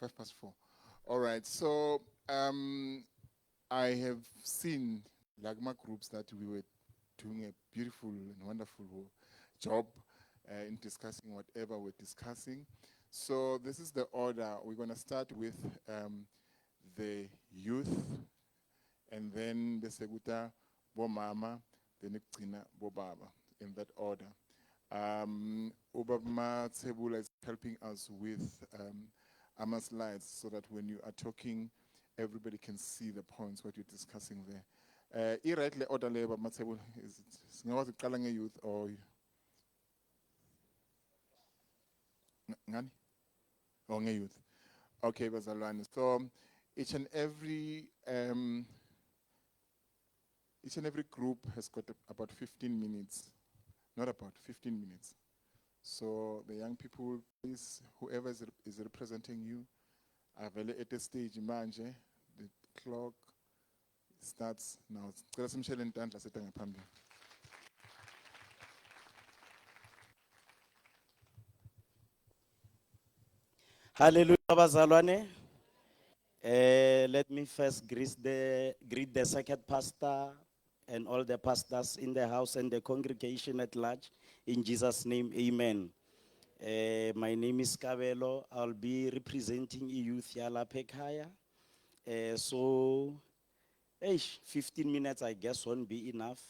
4. All right. So I have seen Lagma groups that we were doing a beautiful and wonderful job in discussing whatever we're discussing. So this is the order. We're going to start with the youth, and then the Seguta Bomama, then Bobaba, in that order. Obama Tsebula is helping us with our slides so that when you are talking, everybody can see the points, what you're discussing there. I-right order labor Matsebula is it youth or ngani? Or youth. Okay, bazalwane. So each and every group has got about 15 minutes. Not about 15 minutes. So the young people, please, whoever is representing you, are very at the stage manje. The clock starts now. Hallelujah, bazalwane. Let me first greet the second pastor and all the pastors in the house and the congregation at large. In Jesus' name, amen. My name is Kabelo. I'll be representing youth Yala Pekaya. So, 15 minutes, I guess, won't be enough,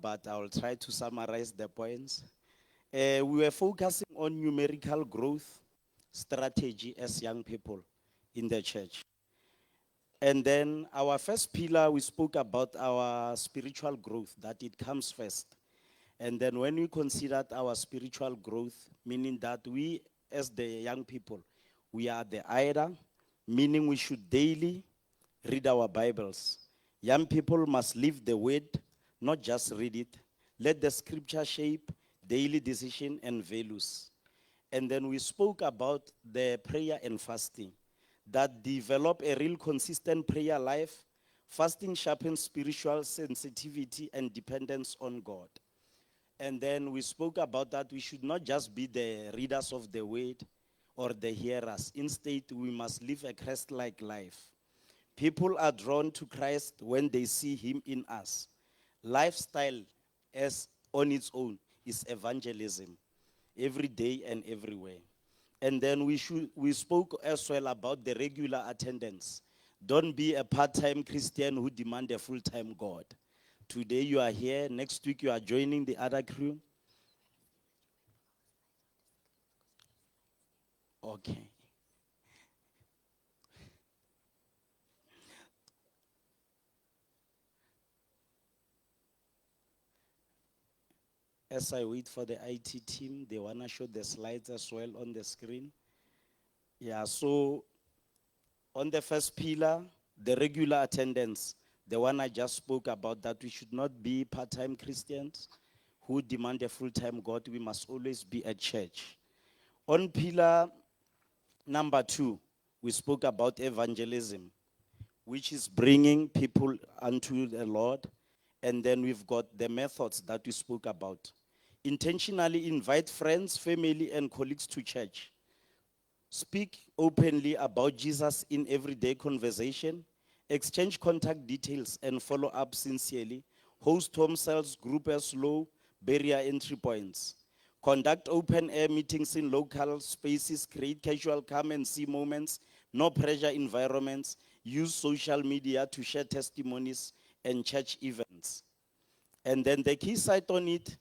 but I'll try to summarize the points. We were focusing on numerical growth strategy as young people in the church. And then our first pillar, we spoke about our spiritual growth, that it comes first. And then when we considered our spiritual growth, meaning that we, as the young people, we are the IDA, meaning we should daily read our Bibles. Young people must live the word, not just read it. Let the scripture shape daily decision and values. And then we spoke about the prayer and fasting, that develop a real consistent prayer life. Fasting sharpens spiritual sensitivity and dependence on God. And then we spoke about that we should not just be the readers of the word or the hearers. Instead, we must live a Christ-like life. People are drawn to Christ when they see him in us. Lifestyle as on its own is evangelism, every day and everywhere. And then we spoke as well about the regular attendance. Don't be a part-time Christian who demand a full-time God. Today you are here, next week you are joining the other crew. Okay. As I wait for the IT team, they want to show the slides as well on the screen. Yeah, so on the first pillar, the regular attendance, the one I just spoke about, that we should not be part-time Christians who demand a full-time God. We must always be at church. On pillar number 2, we spoke about evangelism, which is bringing people unto the Lord. And then we've got the methods that we spoke about. Intentionally invite friends, family, and colleagues to church. Speak openly about Jesus in everyday conversation. Exchange contact details and follow up sincerely. Host home cells, group as low barrier entry points. Conduct open air meetings in local spaces. Create casual come and see moments. No pressure environments. Use social media to share testimonies and church events. And then the key site on it,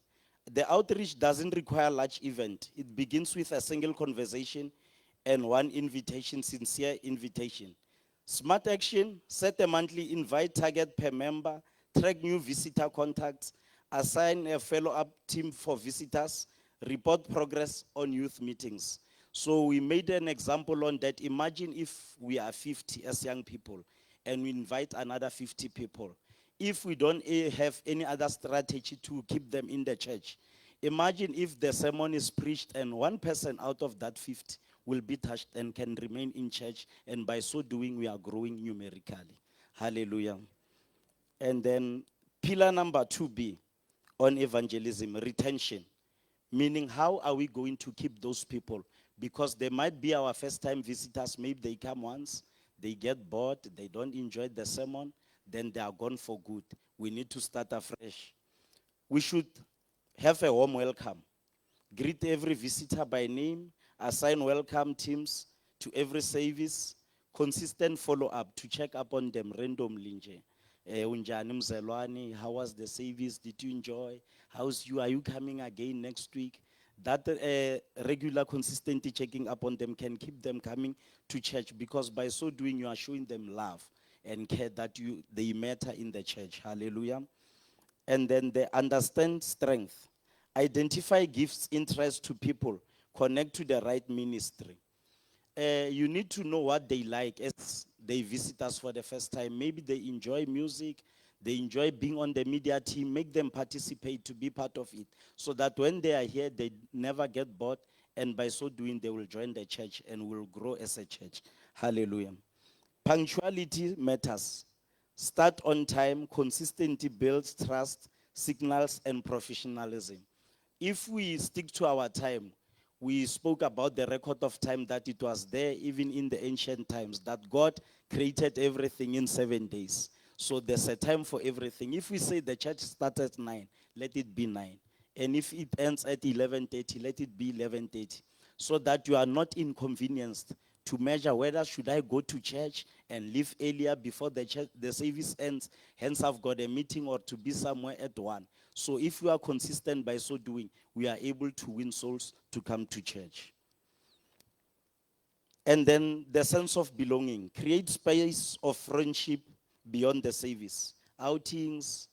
the outreach doesn't require large event. It begins with a single conversation and one invitation, sincere invitation. Smart action, set a monthly invite target per member, track new visitor contacts, assign a follow-up team for visitors, report progress on youth meetings. So we made an example on that. Imagine if we are 50 as young people and we invite another 50 people. If we don't have any other strategy to keep them in the church, imagine if the sermon is preached and one person out of that 50 will be touched and can remain in church, and by so doing, we are growing numerically. Hallelujah. And then pillar number 2B on evangelism, retention. Meaning, how are we going to keep those people? because they might be our first time visitors. Maybe they come once, they get bored, they don't enjoy the sermon, then they are gone for good. We need to start afresh. We should have a warm welcome. Greet every visitor by name, assign welcome teams to every service, consistent follow-up to check up on them randomly nje. Unjani mzalwane, how was the service? Did you enjoy? How's you? Are you coming again next week? That regular, consistent checking up on them can keep them coming to church, because by so doing, you are showing them love and care that they matter in the church. Hallelujah. And then they understand strength, identify gifts, interest to people, connect to the right ministry. You need to know what they like as they visit us for the first time. Maybe they enjoy music, they enjoy being on the media team. Make them participate to be part of it, so that when they are here, they never get bored, and by so doing, they will join the church and will grow as a church. Hallelujah. Punctuality matters. Start on time, consistency builds trust, signals, and professionalism. If we stick to our time, we spoke about the record of time, that it was there even in the ancient times, that God created everything in 7 days. So there's a time for everything. If we say the church starts at 9, let it be 9. And if it ends at 11:30, let it be 11:30. So that you are not inconvenienced to measure whether should I go to church and leave earlier before the service ends. Hence, I've got a meeting or to be somewhere at 1. So if you are consistent by so doing, we are able to win souls to come to church. And then the sense of belonging. Create space of friendship beyond the service. Outings,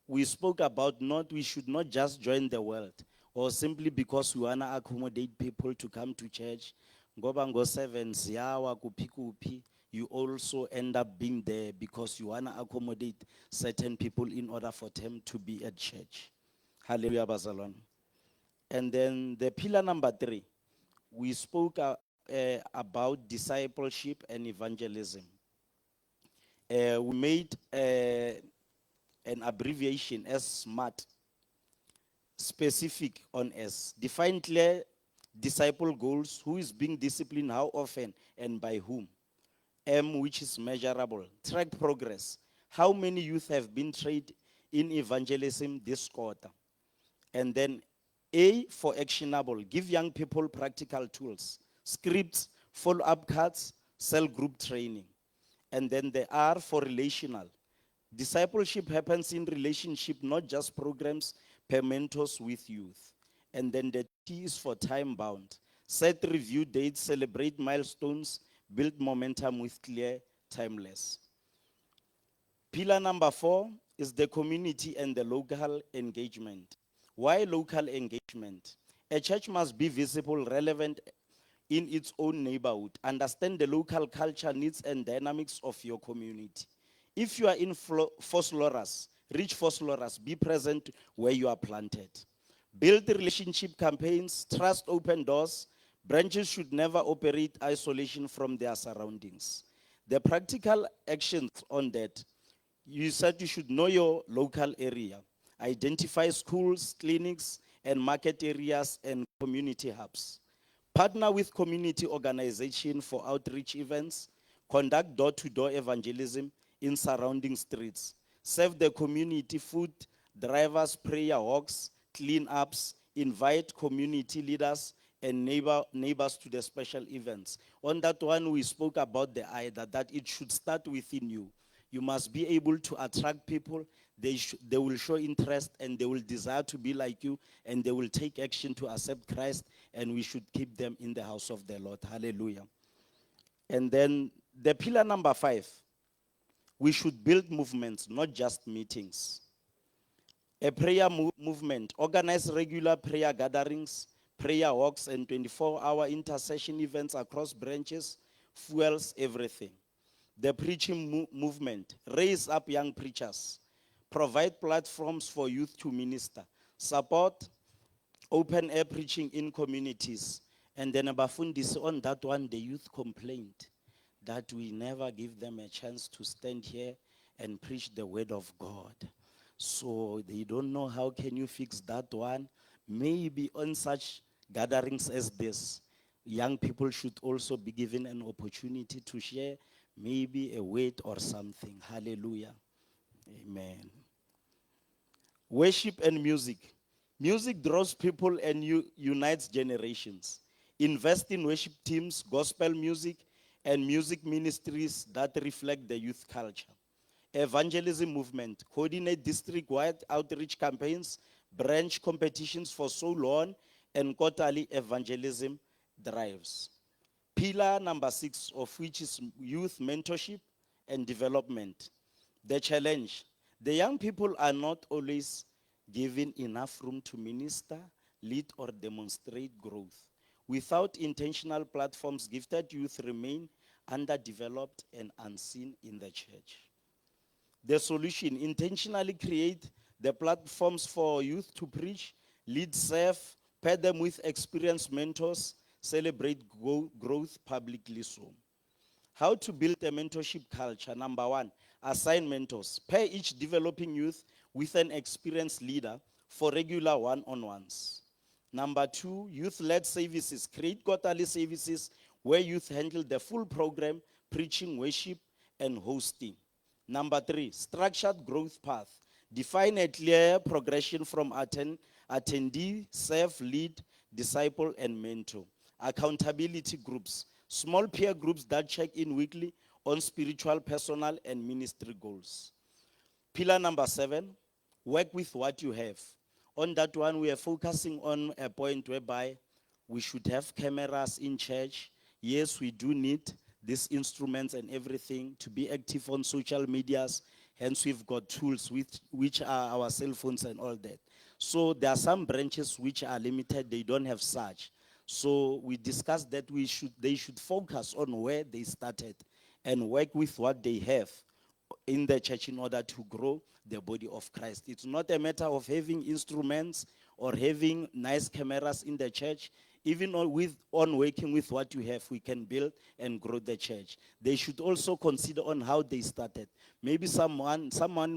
we spoke about we should not just join the world, or simply because we want to accommodate people to come to church. Ngoba ngo-7 ziyawa kuphi kuphi, you also end up being there because you want to accommodate certain people in order for them to be at church. Hallelujah, bazalwane. And then the pillar number 3, we spoke about discipleship and evangelism. We made an abbreviation as SMART, specific on S. Define clear disciple goals, who is being disciplined, how often, and by whom. M, which is measurable. Track progress. How many youth have been trained in evangelism this quarter? And then A, for actionable. Give young people practical tools, scripts, follow-up cards, cell group training. And then the R, for relational. Discipleship happens in relationship, not just programs per mentors with youth. And then the T is for time bound. Set review dates, celebrate milestones, build momentum with clear timeless. Pillar number 4 is the community and the local engagement. Why local engagement? A church must be visible, relevant in its own neighborhood. Understand the local culture, needs, and dynamics of your community. If you are in Vosloorus, reach Vosloorus, be present where you are planted. Build relationship campaigns, trust open doors. Branches should never operate isolation from their surroundings. The practical actions on that, you said you should know your local area. Identify schools, clinics, and market areas and community hubs. Partner with community organization for outreach events. Conduct door-to-door evangelism in surrounding streets. Serve the community, food, drivers, prayer walks, cleanups. Invite community leaders and neighbors to the special events. On that one, we spoke about the idea that it should start within you. You must be able to attract people. They will show interest and they will desire to be like you, and they will take action to accept Christ, and we should keep them in the house of the Lord. Hallelujah. And then the pillar number 5, we should build movements, not just meetings. A prayer movement, organize regular prayer gatherings, prayer walks, and 24-hour intercession events across branches, fuels everything. The preaching movement, raise up young preachers, provide platforms for youth to minister, support open air preaching in communities. And then abafundisi, on that one, the youth complained that we never give them a chance to stand here and preach the word of God. So they don't know how can you fix that one. Maybe on such gatherings as this, young people should also be given an opportunity to share maybe a word or something. Hallelujah. Amen. Worship and music. Music draws people and unites generations. Invest in worship teams, gospel music, and music ministries that reflect the youth culture. Evangelism movement. Coordinate district-wide outreach campaigns, branch competitions for soul on, and quarterly evangelism drives. Pillar number 6 of which is youth mentorship and development. The challenge, the young people are not always given enough room to minister, lead, or demonstrate growth. Without intentional platforms, gifted youth remain underdeveloped and unseen in the church. The solution, intentionally create the platforms for youth to preach, lead, serve, pair them with experienced mentors, celebrate growth publicly so. How to build a mentorship culture? Number 1, assign mentors. Pair each developing youth with an experienced leader for regular one-on-ones. Number 2, youth-led services. Create quarterly services where youth handle the full program, preaching, worship, and hosting. Number 3, structured growth path. Define a clear progression from attendee, serve, lead, disciple, and mentor. Accountability groups. Small peer groups that check in weekly on spiritual, personal, and ministry goals. Pillar number 7, work with what you have. On that one, we are focusing on a point whereby we should have cameras in church. Yes, we do need these instruments and everything to be active on social medias. Hence, we've got tools which are our cell phones and all that. So there are some branches which are limited, they don't have such. So we discussed that they should focus on where they started and work with what they have in the church in order to grow the body of Christ. It's not a matter of having instruments or having nice cameras in the church. Even on working with what you have, we can build and grow the church. They should also consider on how they started. Maybe someone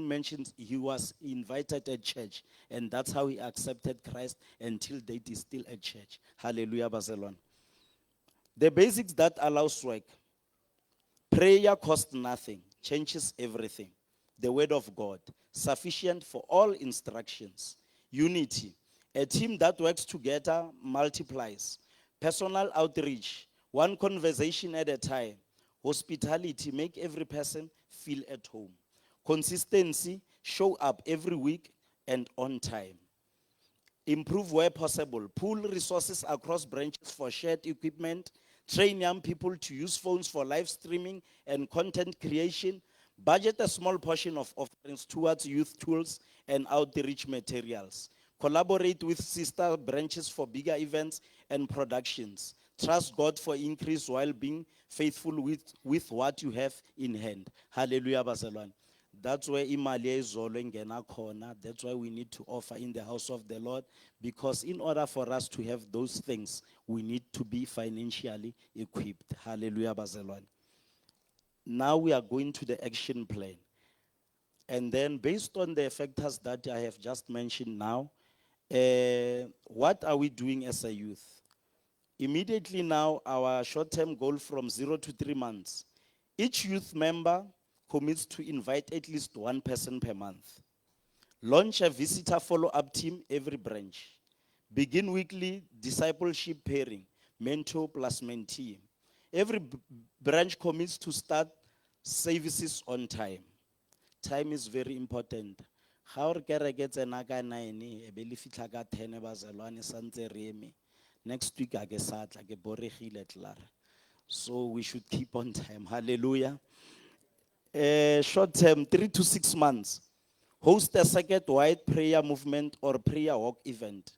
mentioned he was invited at church, and that's how he accepted Christ. Until date is still at church. Hallelujah, Barcelona. The basics that allows work. Prayer costs nothing, changes everything. The word of God, sufficient for all instructions. Unity, a team that works together multiplies. Personal outreach, one conversation at a time. Hospitality, make every person feel at home. Consistency, show up every week and on time. Improve where possible. Pool resources across branches for shared equipment. Train young people to use phones for live streaming and content creation. Budget a small portion of offerings towards youth tools and outreach materials. Collaborate with sister branches for bigger events and productions. Trust God for increase while being faithful with what you have in hand. Hallelujah, Barcelona. That's where imali izolo ingena khona. That's why we need to offer in the house of the Lord, because in order for us to have those things, we need to be financially equipped. Hallelujah, Barcelona. Now we are going to the action plan. And then based on the factors that I have just mentioned now, what are we doing as a youth? Immediately now, our short-term goal from 0 to 3 months. Each youth member commits to invite at least one person per month. Launch a visitor follow-up team every branch. Begin weekly discipleship pairing, mentor plus mentee. Every branch commits to start services on time. Time is very important. Ga o re kereke tsena ka 9 e be le fitlha ka 10 bazalwane santse re eme. Next week a ke sa tla ke boregile tlara. So we should keep on time. Hallelujah. Short term, 3 to 6 months. Host a circuit-wide prayer movement or prayer walk event.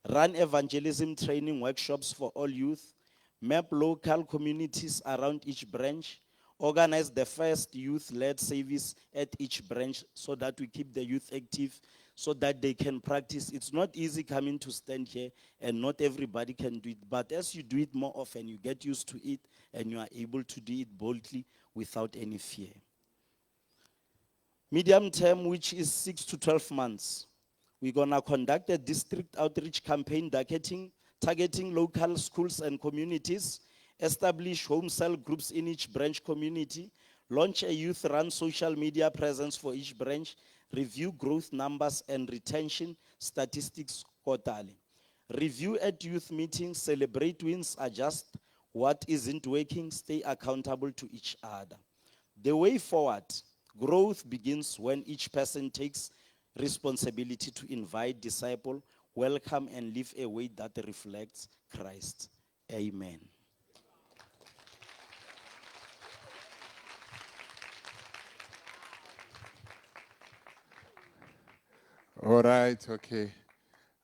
Run evangelism training workshops for all youth. Map local communities around each branch. Organize the first youth-led service at each branch so that we keep the youth active, so that they can practice. It's not easy coming to stand here, and not everybody can do it. But as you do it more often, you get used to it, and you are able to do it boldly without any fear. Medium term, which is 6 to 12 months. We're gonna conduct a district outreach campaign targeting local schools and communities, establish home cell groups in each branch community, launch a youth-run social media presence for each branch, review growth numbers and retention statistics quarterly. Review at youth meetings, celebrate wins, adjust what isn't working, stay accountable to each other. The way forward, growth begins when each person takes responsibility to invite, disciple, welcome, and live a way that reflects Christ. Amen. All right, okay.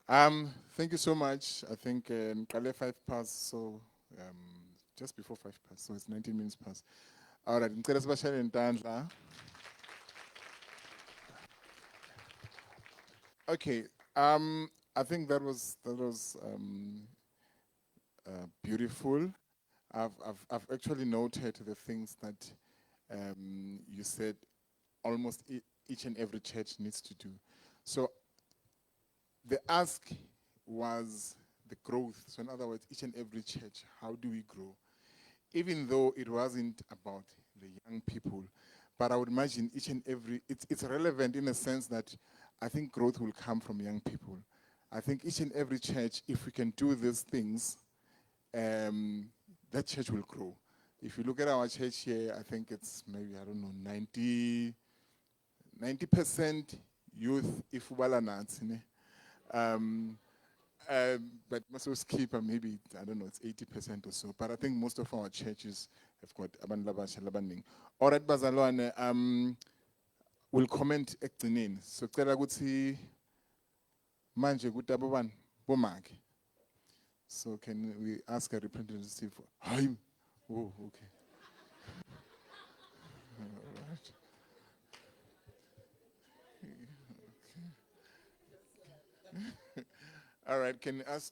Thank you so much. I think Nkale 5 past, so just before 5 past, so it's 19 minutes past. All right, ngicela sibashayele intandla. Okay, I think that was beautiful. I've actually noted the things that you said almost each and every church needs to do. So the ask was the growth. So in other words, each and every church, how do we grow? Even though it wasn't about the young people, but I would imagine each and every, it's relevant in a sense that I think growth will come from young people. I think each and every church, if we can do these things, that church will grow. If you look at our church here, I think it's maybe, I don't know, 90% youth, if Walanats. But Maso Skipper, maybe, I don't know, it's 80% or so. But I think most of our churches have got Abanlabasha Labaning. All right, Bazalwane, will comment ekugcineni. So cela ukuthi manje kuthi abobani bomake. So can we ask a representative? Hayi. Oh, okay. All right. All right, can you ask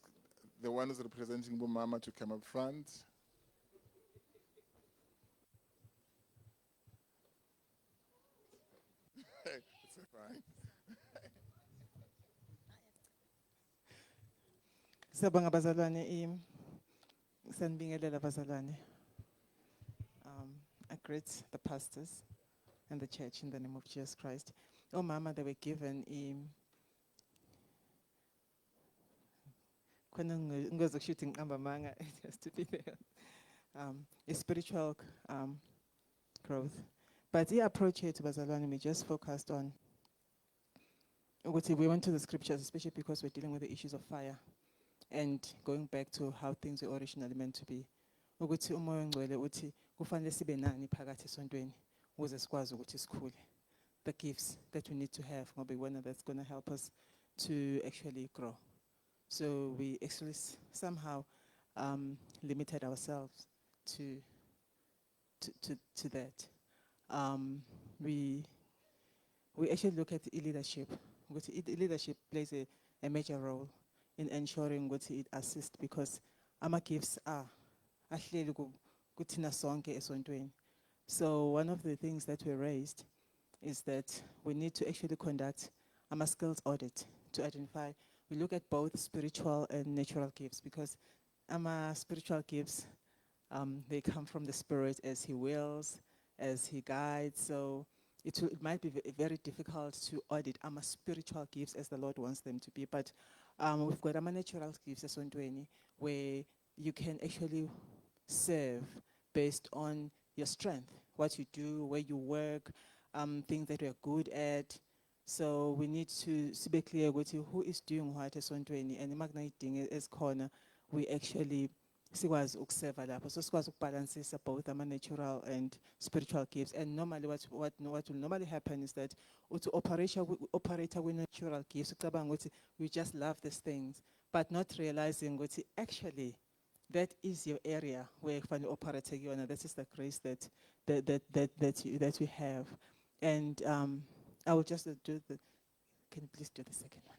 the one who's representing Bomama to come up front? It's fine. Siyabonga bazalwane sanibingelela bazalwane. I greet the pastors and the church in the name of Jesus Christ. Oh mama, they were given shooting manga just to be there. A spiritual growth. But the approach here to bazalwane, we just focused on we went to the scriptures, especially because we're dealing with the issues of fire. And going back to how things were originally meant to be. Ukuthi umoya ongcwele uthi kufanele sibe nani phakathi esontweni ukuze sikwazi ukuthi sikhule. The gifts that we need to have ngoba iwona that's going to help us to actually grow. So we actually somehow limited ourselves to that. We actually look at leadership. Leadership plays a major role in ensuring what it assists because our gifts are ahleli kuthina sonke esontweni. So one of the things that we raised is that we need to actually conduct a skills audit to identify. We look at both spiritual and natural gifts because our spiritual gifts, they come from the Spirit as He wills, as He guides. So it might be very difficult to audit our spiritual gifts as the Lord wants them to be. But we've got our natural gifts as where you can actually serve based on your strength, what you do, where you work, things that you're good at. So we need to be clear with who is doing what as and the magneting as corner, we actually sikwazi ukuserva lapho so sikwazi ukubalansisa both ama natural and spiritual gifts. And normally what will normally happen is that uthi operator with natural gifts ucabanga ukuthi we just love these things but not realizing ukuthi actually that is your area where you operate kuyona. That is the grace that we have. And I will just do the, can you please do the second one?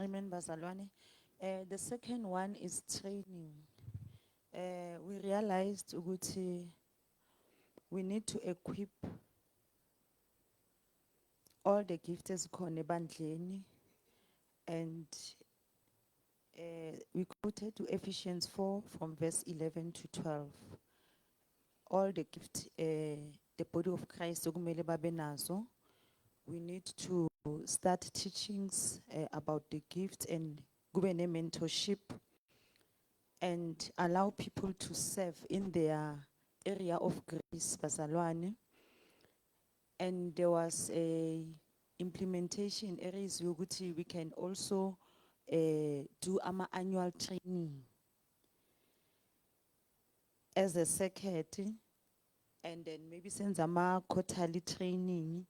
Amen, Bazalwane. The second one is training. We realized ukuthi we need to equip all the gifts ezikhona ebandleni And we quoted to Ephesians 4 from verse 11 to 12. All the gift, the body of Christ, okumele babe nazo. We need to start teachings about the gift and kube ne mentorship and allow people to serve in their area of grace, bazalwane. And there was a implementation areas yokuthi we can also do ama annual training as a secretary, and then maybe send ama quarterly training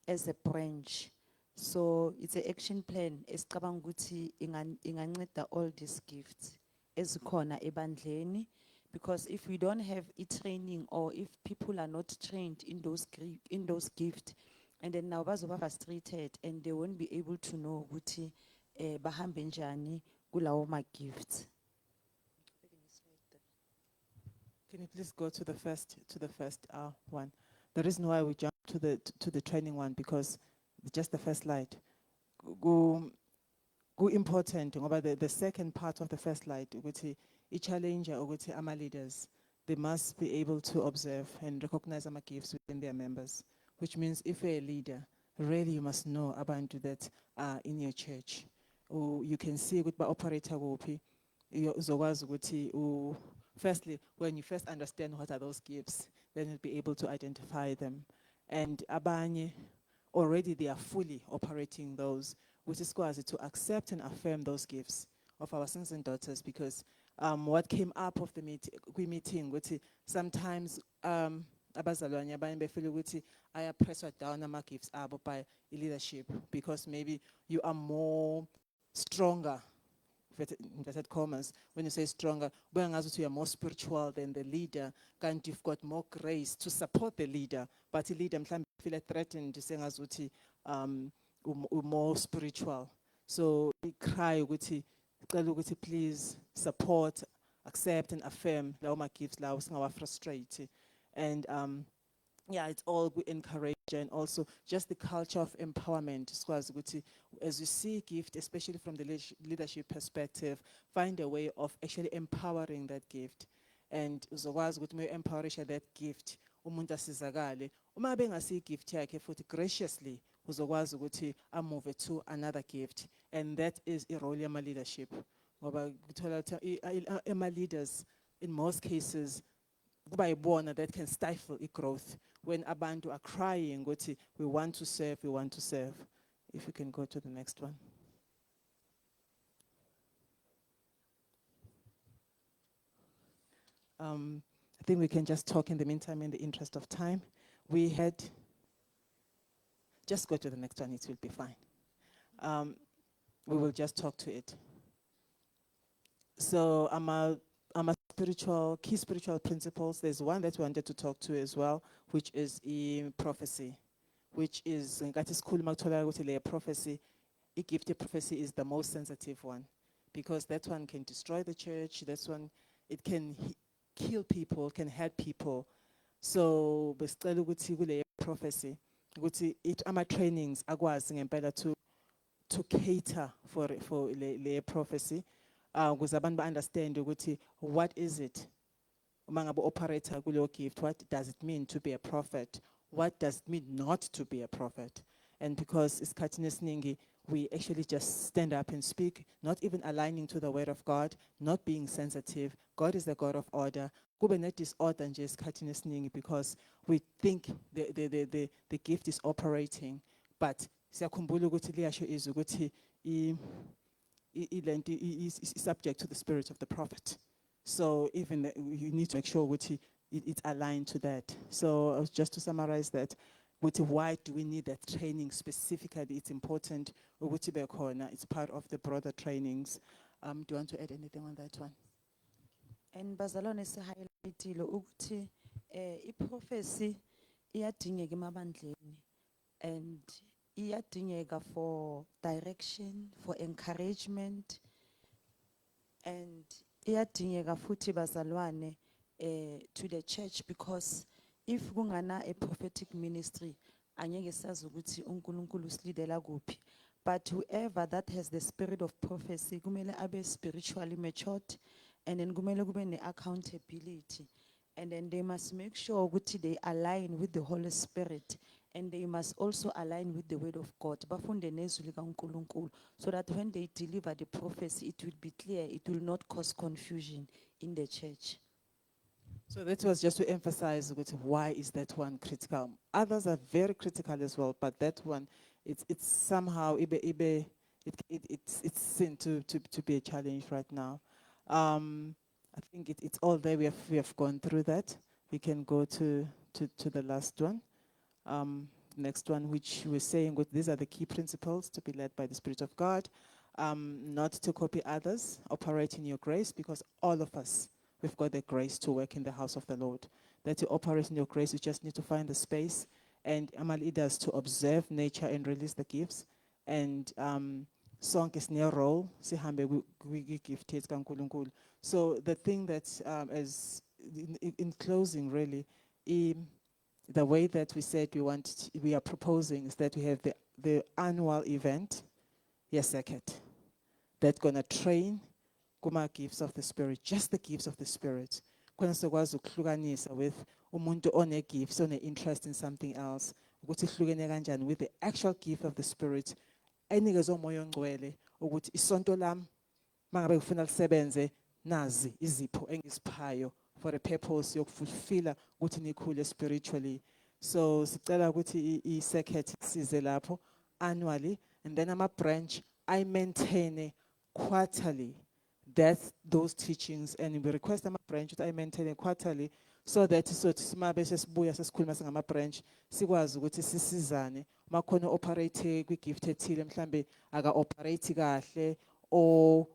as a branch. So it's an action plan esicabanga ukuthi inganceda all these gifts ezikhona ebandleni, because if we don't have a training or if people are not trained in those gifts, and then now bazoba frustrated and they won't be able to know ukuthi bahambe njani kulawo ma gifts. Can you please go to the first one? The reason why we jumped to the training one, because just the first slide. Go important ngoba the second part of the first slide ukuthi i-challenge ukuthi ama leaders, they must be able to observe and recognize ama gifts within their members, which means if you're a leader, really you must know abantu that are in your church. Or you can see ukuthi ba-operator kuphi, uzokwazi ukuthi firstly, when you first understand what are those gifts, then you'll be able to identify them. And abanye, already they are fully operating those, which is quasi to accept and affirm those gifts of our sons and daughters, because what came up of the meeting, sometimes abazalwane abanye befeel ukuthi aya pressure down ama gifts abo by leadership, because maybe you are more stronger, inverted commas, when you say stronger, you are more spiritual than the leader, and you've got more grace to support the leader, but the leader feel threatened to say more spiritual. So we cry please support, accept and affirm lawo gifts lawo singawa frustrate. And yeah, it's all we encourage, and also just the culture of empowerment. As you see gift, especially from the leadership perspective, find a way of actually empowering that gift. And uzokwazi ukuthi me empowerisha that gift, umuntu asizakale. Uma bengasi gift yakhe futhi graciously uzokwazi ukuthi move to another gift, and that is a role yama leadership. Ngoba kuthola ama leaders in most cases that can stifle growth when abantu are crying, we want to serve, we want to serve. If you can go to the next one. I think we can just talk in the meantime in the interest of time. We had, just go to the next one, it will be fine. We will just talk to it. So I'm a key spiritual principles. There's one that we wanted to talk to as well, which is prophecy, which is prophecy. A gifted prophecy is the most sensitive one, because that one can destroy the church. That's one, it can kill people, can hurt people. So prophecy, it ama trainings agwazi ngempela to cater for le prophecy. Because abantu understand what is it, operator kuleyo gift, what does it mean to be a prophet, what does it mean not to be a prophet. And because it's esiningi, we actually just stand up and speak, not even aligning to the word of God, not being sensitive. God is the God of order. Kube ne disorder nje esikhathini esiningi, because we think the gift is operating, but siyakhumbula ukuthi liyasho izwi ukuthi is subject to the spirit of the prophet. So even you need to make sure it's aligned to that. So just to summarize that, why do we need that training specifically? It's important. It's part of the broader trainings. Do you want to add anything on that one? And bazalwane se highlightile ukuthi prophecy iyadingeka emabandleni, and iyadingeka for direction, for encouragement, and iyadingeka futhi bazalwane to the church, because if kungana a prophetic ministry, angeke sazi ukuthi uNkulunkulu usilidela kuphi. But whoever that has the spirit of prophecy, kumele abe spiritually matured, and then kumele kube ne accountability. And then they must make sure ukuthi they align with the Holy Spirit, and they must also align with the word of God. Bafunde nezwi likaNkulunkulu, so that when they deliver the prophecy, it will be clear, it will not cause confusion in the church. So that was just to emphasize with why is that one critical. Others are very critical as well, but that one, it's somehow it's seen to be a challenge right now. I think it's all there. We have gone through that. We can go to the last one. Next one, which we're saying with these are the key principles to be led by the Spirit of God. Not to copy others, operate in your grace, because all of us, we've got the grace to work in the house of the Lord. That to operate in your grace, you just need to find the space. And our leaders to observe nature and release the gifts. And song is near role. We gifted kaNkulunkulu. So the thing that is in closing really, the way that we said we are proposing is that we have the annual event, yes, that's gonna train kuma gifts of the Spirit, just the gifts of the Spirit. Khona sokwazi ukuhlukanisa with umuntu one gifts, one interest in something else. Ukuthi ihlukene kanjani with the actual gift of the Spirit. Enikezwe umoya ongcwele ukuthi isonto lami mangabe ngifuna lisebenze nazi izipho engiziphayo for a purpose yokufulfilla ukuthi nikhule spiritually. So sicela ukuthi i-circuit size lapho annually, and then ama branch I maintain quarterly those teachings, and we request ama branch that I maintain quarterly, so that simabe sesibuya sesikhuluma singama branch sikwazi ukuthi sisizane makhona operate kwi-gift ethile mhlambe aka operate kahle or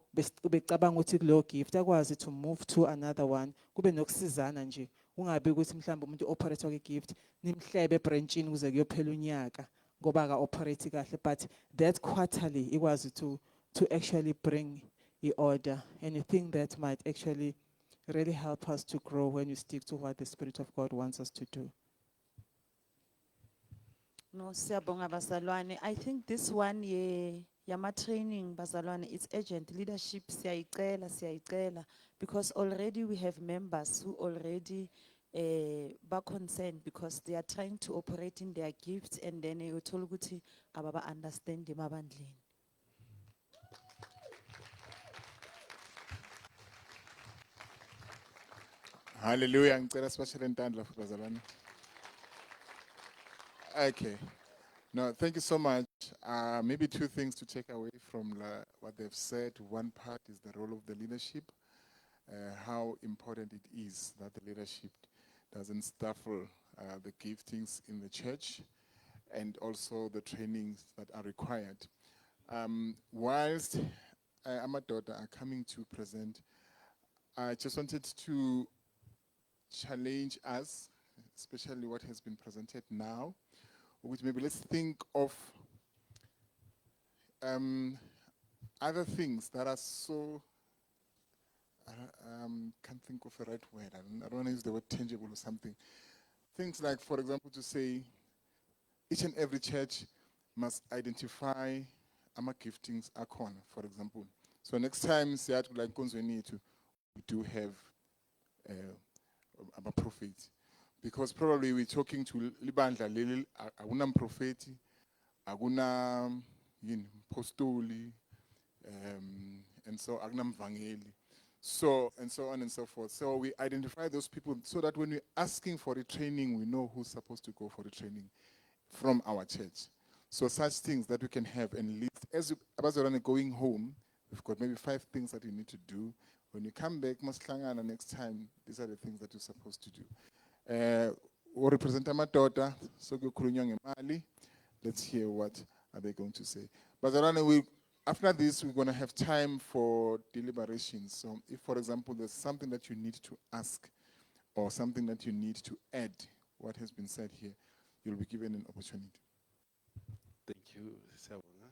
becabanga ukuthi kulo gift akwazi to move to another one, kube nokusizana nje, ungabe ukuthi mhlambe umuntu operate kwi-gift nimhlebe branchini kuze kuyophela unyaka ngoba aka operate kahle. But that quarterly ikwazi to actually bring the order, anything that might actually really help us to grow when we stick to what the Spirit of God wants us to do. No, siyabonga bazalwane. I think this one yama training bazalwane, it's urgent. Leadership siyayicela because already we have members who already ba concerned because they are trying to operate in their gifts, and then uthola ukuthi ababa understand emabandleni. Hallelujah. Ngicela sibashele intandla futhi bazalwane. Okay. No, thank you so much. Maybe two things to take away from what they've said. One part is the role of the leadership, how important it is that the leadership doesn't stifle the giftings in the church, and also the trainings that are required. Whilst amadoda are coming to present, I just wanted to challenge us, especially what has been presented now, which maybe let's think of other things that are so, can't think of the right word, I don't want to use the word tangible or something. Things like, for example, to say each and every church must identify ama giftings akhona, for example. So next time, like we do have a prophet, because probably we're talking to libandla leli akuna prophet, akuna apostoli, and so akuna mvangeli, so and so on and so forth. So we identify those people so that when we're asking for the training, we know who's supposed to go for the training from our church. So such things that we can have and list as you going home. We've got maybe 5 things that you need to do. When you come back, Mashlangana next time, these are the things that you're supposed to do. Or represent my daughter, so let's hear what are they going to say. But after this, we're going to have time for deliberations. So if, for example, there's something that you need to ask or something that you need to add what has been said here, you'll be given an opportunity. Thank you, Siyabonga.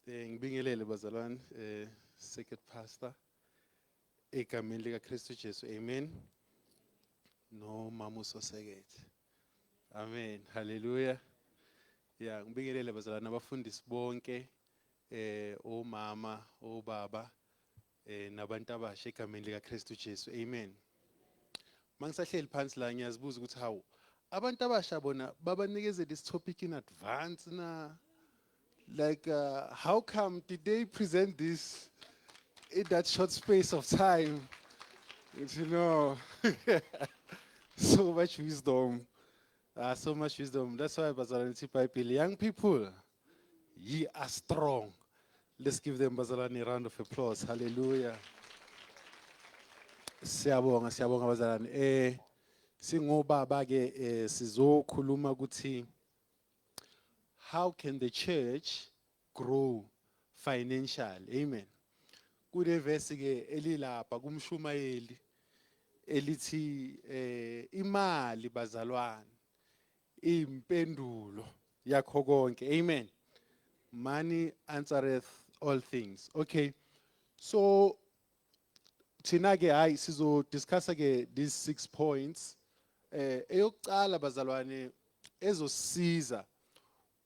Ngibingelele bazalwane, second pastor, egameni lika Kristu Jesu, amen. No mamuso seget. Amen, hallelujah. Yeah, ngibingelele bazalwane abafundisi bonke, omama, obaba, nabantu abasha egameni lika Kristu Jesu. Amen. Mangisahleli phansi la ngiyazibuza ukuthi hawu abantu abasha bona babanikeze this topic in advance na, like how come did they present this in that short space of time? You know, so much wisdom. So much wisdom. That's why bazalwane Bible, young people, ye are strong. Let's give them bazalwane a round of applause. Hallelujah. Siyabonga, siyabonga bazalwane. Singobaba ke sizokhuluma ukuthi how can the church grow financially? Amen. Kule verse ke elilapha kumshumayeli elithi imali bazalwane impendulo yakho konke. Amen. Money answereth all things. Okay. So thina ke hayi sizo discuss ke these 6 points. Eyokucala bazalwane ezosiza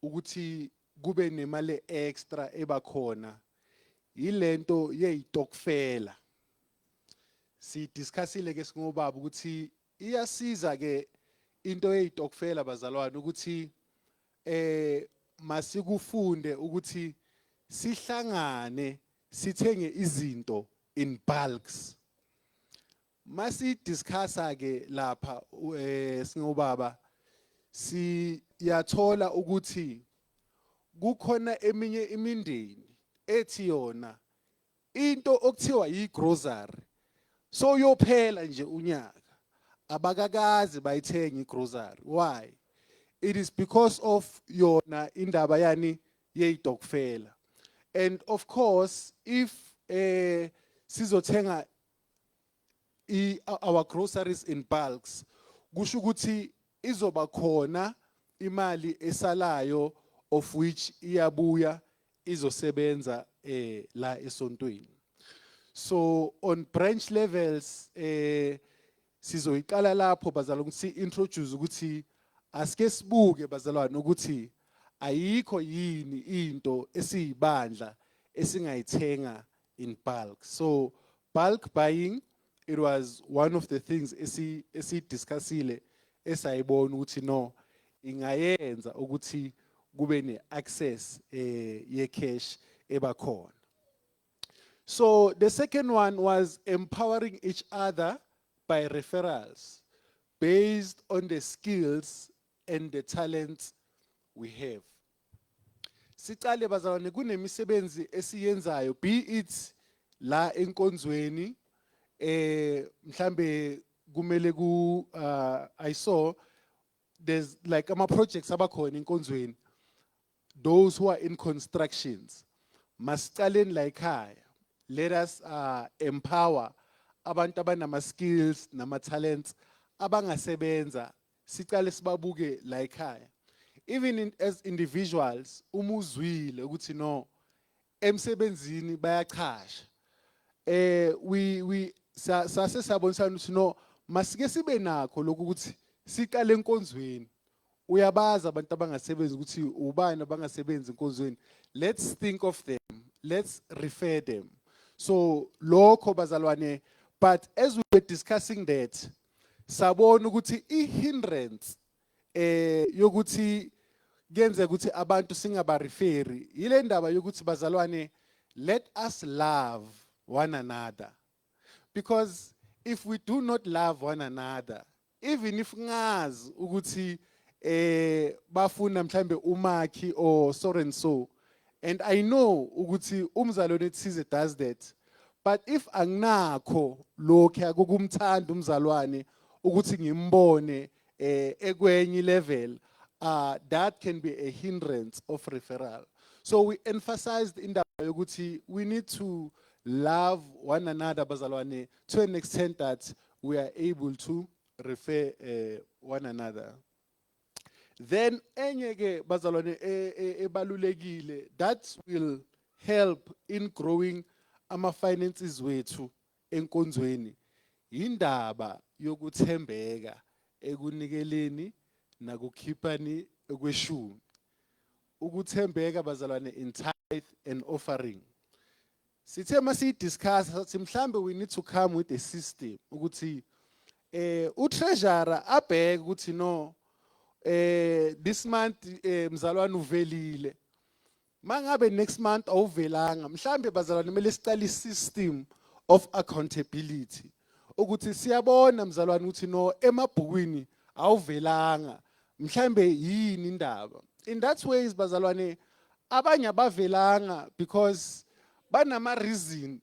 ukuthi kube nemali extra ebakhona yilento yeyitokfela. Si discussile ke singobaba ukuthi iyasiza ke into yeyitokfela bazalwane ukuthi masikufunde ukuthi sihlangane sithenge izinto in bulks. Masi discussa ke lapha singobaba siyathola ukuthi kukhona eminye imindeni ethi yona into okuthiwa yigrocery so yophela nje unyaka abakakazi bayithenga igrocery. Why? It is because of yona indaba yani yeyitokfela. And of course if sizothenga our groceries in bulks, kusho ukuthi izoba khona imali esalayo of which iyabuya izosebenza la esontweni. So on branch levels sizoyiqala lapho bazalwane ukuthi introduce ukuthi asike sibuke bazalwane ukuthi ayikho yini into esiyibandla esingayithenga in bulk. So bulk buying, it was one of the things discussile esayibona ukuthi no ingayenza ukuthi kube ne access ye cash ebakhona. So the second one was empowering each other by referrals based on the skills and the talents we have. Sicale bazalwane kunemisebenzi esiyenzayo, be it la enkonzweni mhlambe kumele ku I saw there's like ama projects abakhona enkonzweni, those who are in constructions masicaleni la ekhaya. Let us empower abantu abanama skills nama talents abangasebenza sicale sibabuke la ekhaya. Even as individuals umuzwile ukuthi no emsebenzini bayachasha. We sase sabonisana ukuthi no masike sibe nakho lokhu ukuthi siqale enkonzweni. Uyabaza abantu abangasebenzi ukuthi ubani abangasebenzi enkonzweni. Let's think of them. Let's refer them. So lokho bazalwane, but as we were discussing that sabona ukuthi ihindrance yokuthi kenze ukuthi abantu singaba referi ile ndaba yokuthi bazalwane let us love one another. Because if we do not love one another, even if ngazi ukuthi bafuna mhlambe umakhi or so and so, and I know ukuthi umzalwane ethize does that, but if anginakho lokho akumthanda umzalwane ukuthi ngimbone ekwenye level, that can be a hindrance of referral. So we emphasized in that yokuthi we need to love one another bazalwane to an extent that we are able to refer one another. Then enye ke bazalwane ebalulekile that will help in growing ama finances wethu enkonzweni indaba yokuthembeka ekunikeleni nakukhiphani ekweshumi. ukuthembeka bazalwane in tithe and offering. Sithe masi discuss sathi mhlambe we need to come with a system ukuthi utreasurer abheke ukuthi no this month mzalwane uvelile. Mangabe next month awuvelanga mhlambe bazalwane kumele sicale isystem of accountability ukuthi siyabona mzalwane ukuthi no emabhukwini awuvelanga mhlambe yini indaba. In that ways bazalwane abanye abavelanga because banama reason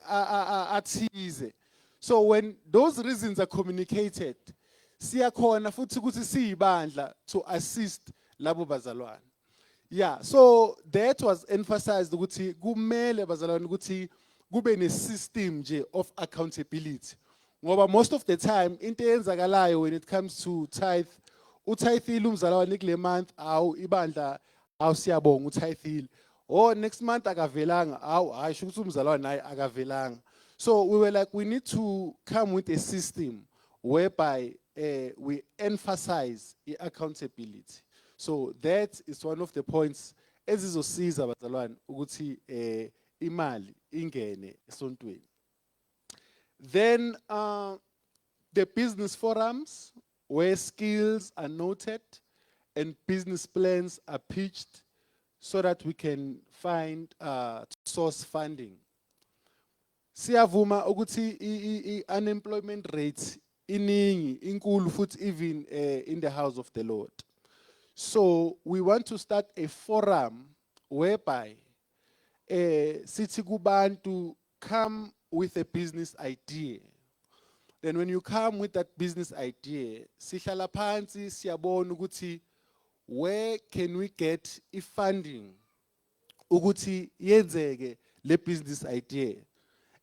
athize. So when those reasons are communicated siyakhona futhi ukuthi siyibandla to assist labo bazalwane. Yeah, so that was emphasized ukuthi kumele bazalwane ukuthi kube ne system nje of accountability. Ngoba most of the time into eyenzakalayo when it comes to tithe, utithile umzalwane kule month awu ibandla awu siyabonga utithile. Oh next month akavelanga awu hayi sho ukuthi umzalwane naye akavelanga. So we were like we need to come with a system whereby we emphasize accountability. So that is one of the points ezizosiza bazalwane ukuthi imali ingene esontweni. Then the business forums where skills are noted and business plans are pitched so that we can find source funding. Siyavuma ukuthi unemployment rate iningi inkulu futhi even in the house of the Lord. So we want to start a forum whereby sithi kubantu come with a business idea. Then when you come with that business idea, sihlala phansi siyabona ukuthi where can we get funding ukuthi yenzeke le business idea.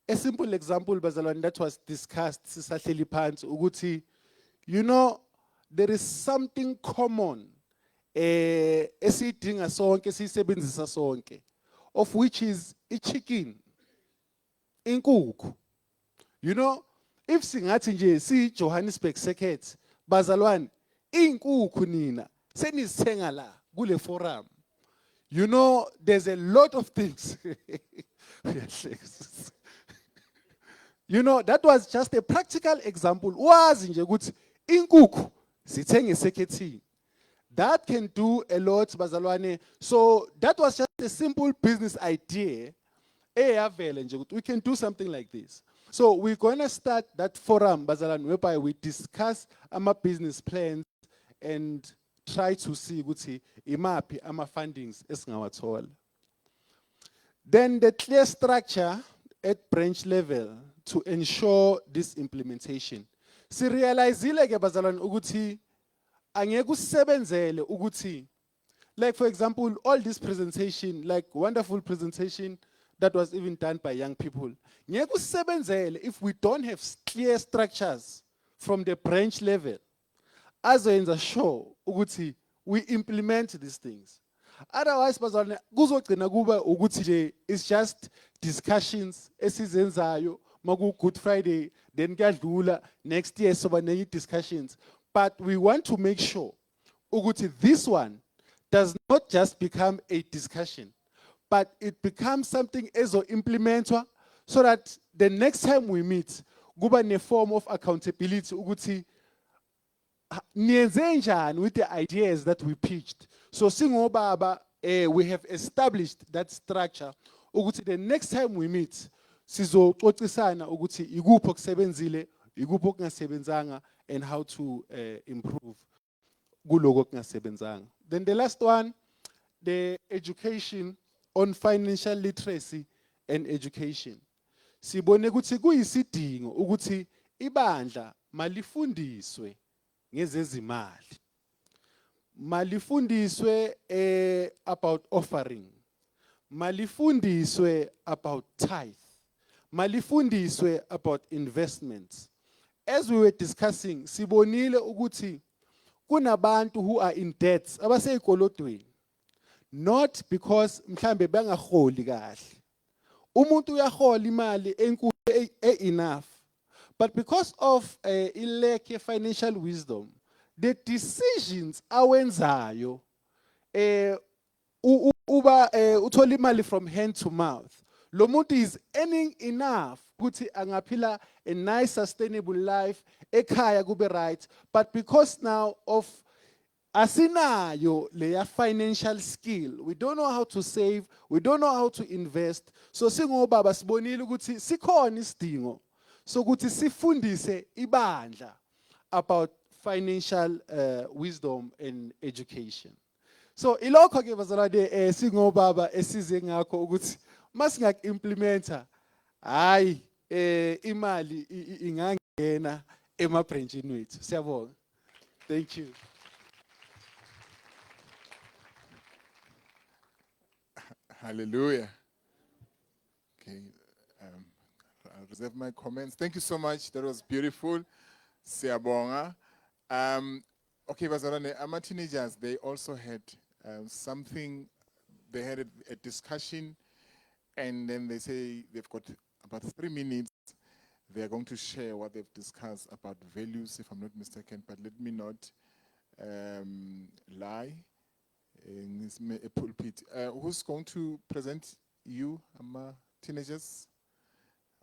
A simple example bazalwane that was discussed sisahleli phansi ukuthi you know there is something common esidinga sonke sisebenzisa sonke of which is chicken inkukhu. You know if singathi nje si Johannesburg Circuit bazalwane inkukhu nina senizithenga la kule forum. You know there's a lot of things. You know that was just a practical example. Wazi nje ukuthi inkukhu sithenge esekethini. That can do a lot bazalwane. So that was just a simple business idea. We can do something like this. So we're going to start that forum bazalwane whereby we discuss our business plans and try to see ukuthi imaphi ama fundings esingawathola. Then the clear structure at branch level to ensure this implementation. Si realizeile ke bazalwane ukuthi angeke usebenzele ukuthi like for example all this presentation like wonderful presentation that was even done by young people. Ngeke usebenzele if we don't have clear structures from the branch level. Azoyenza sure ukuthi we implement these things. Otherwise bazalwane kuzogcina kuba ukuthi nje it's just discussions esizenzayo maku Good Friday then kuyadlula next year soba nenye discussions. But we want to make sure ukuthi this one does not just become a discussion, but it becomes something ezo implementwa so that the next time we meet, kuba ne form of accountability ukuthi niyenze njani with the ideas that we pitched. So singobaba we have established that structure ukuthi the next time we meet sizoxoxisana ukuthi ikuphi okusebenzile, ikuphi okungasebenzanga and how to improve kuloko okungasebenzanga. Then the last one, the education on financial literacy and education. Sibone ukuthi kuyisidingo ukuthi ibandla malifundiswe ngezezimali. Malifundiswe about offering. Malifundiswe about tithe. Malifundiswe about investments. As we were discussing, sibonile ukuthi kunabantu who are in debt abaseyikolotweni. Not because mhlambe bangaholi kahle. Umuntu uyahola imali enkulu enough. But because of a lack of financial wisdom, the decisions awenzayo uba uthola imali from hand to mouth. Lo muntu is earning enough ukuthi angaphila a nice sustainable life, ekhaya kube right, but because now of asinayo leya financial skill, we don't know how to save, we don't know how to invest. So singobaba sibonile ukuthi sikhona isidingo sokuthi sifundise ibandla about financial wisdom and education. So ilokho ke bazalwane singobaba esize ngakho ukuthi masingak-implementa hayi imali ingangena emabranchini wethu. Siyabonga. Thank you. Hallelujah. Okay, I'll reserve my comments. Thank you so much. That was beautiful. Siyabonga. Okay, bazalwane, ama teenagers, they also had something. They had a discussion, and then they say they've got about 3 minutes. They are going to share what they've discussed about values, if I'm not mistaken. But let me not lie. In this pulpit. Who's going to present you, teenagers?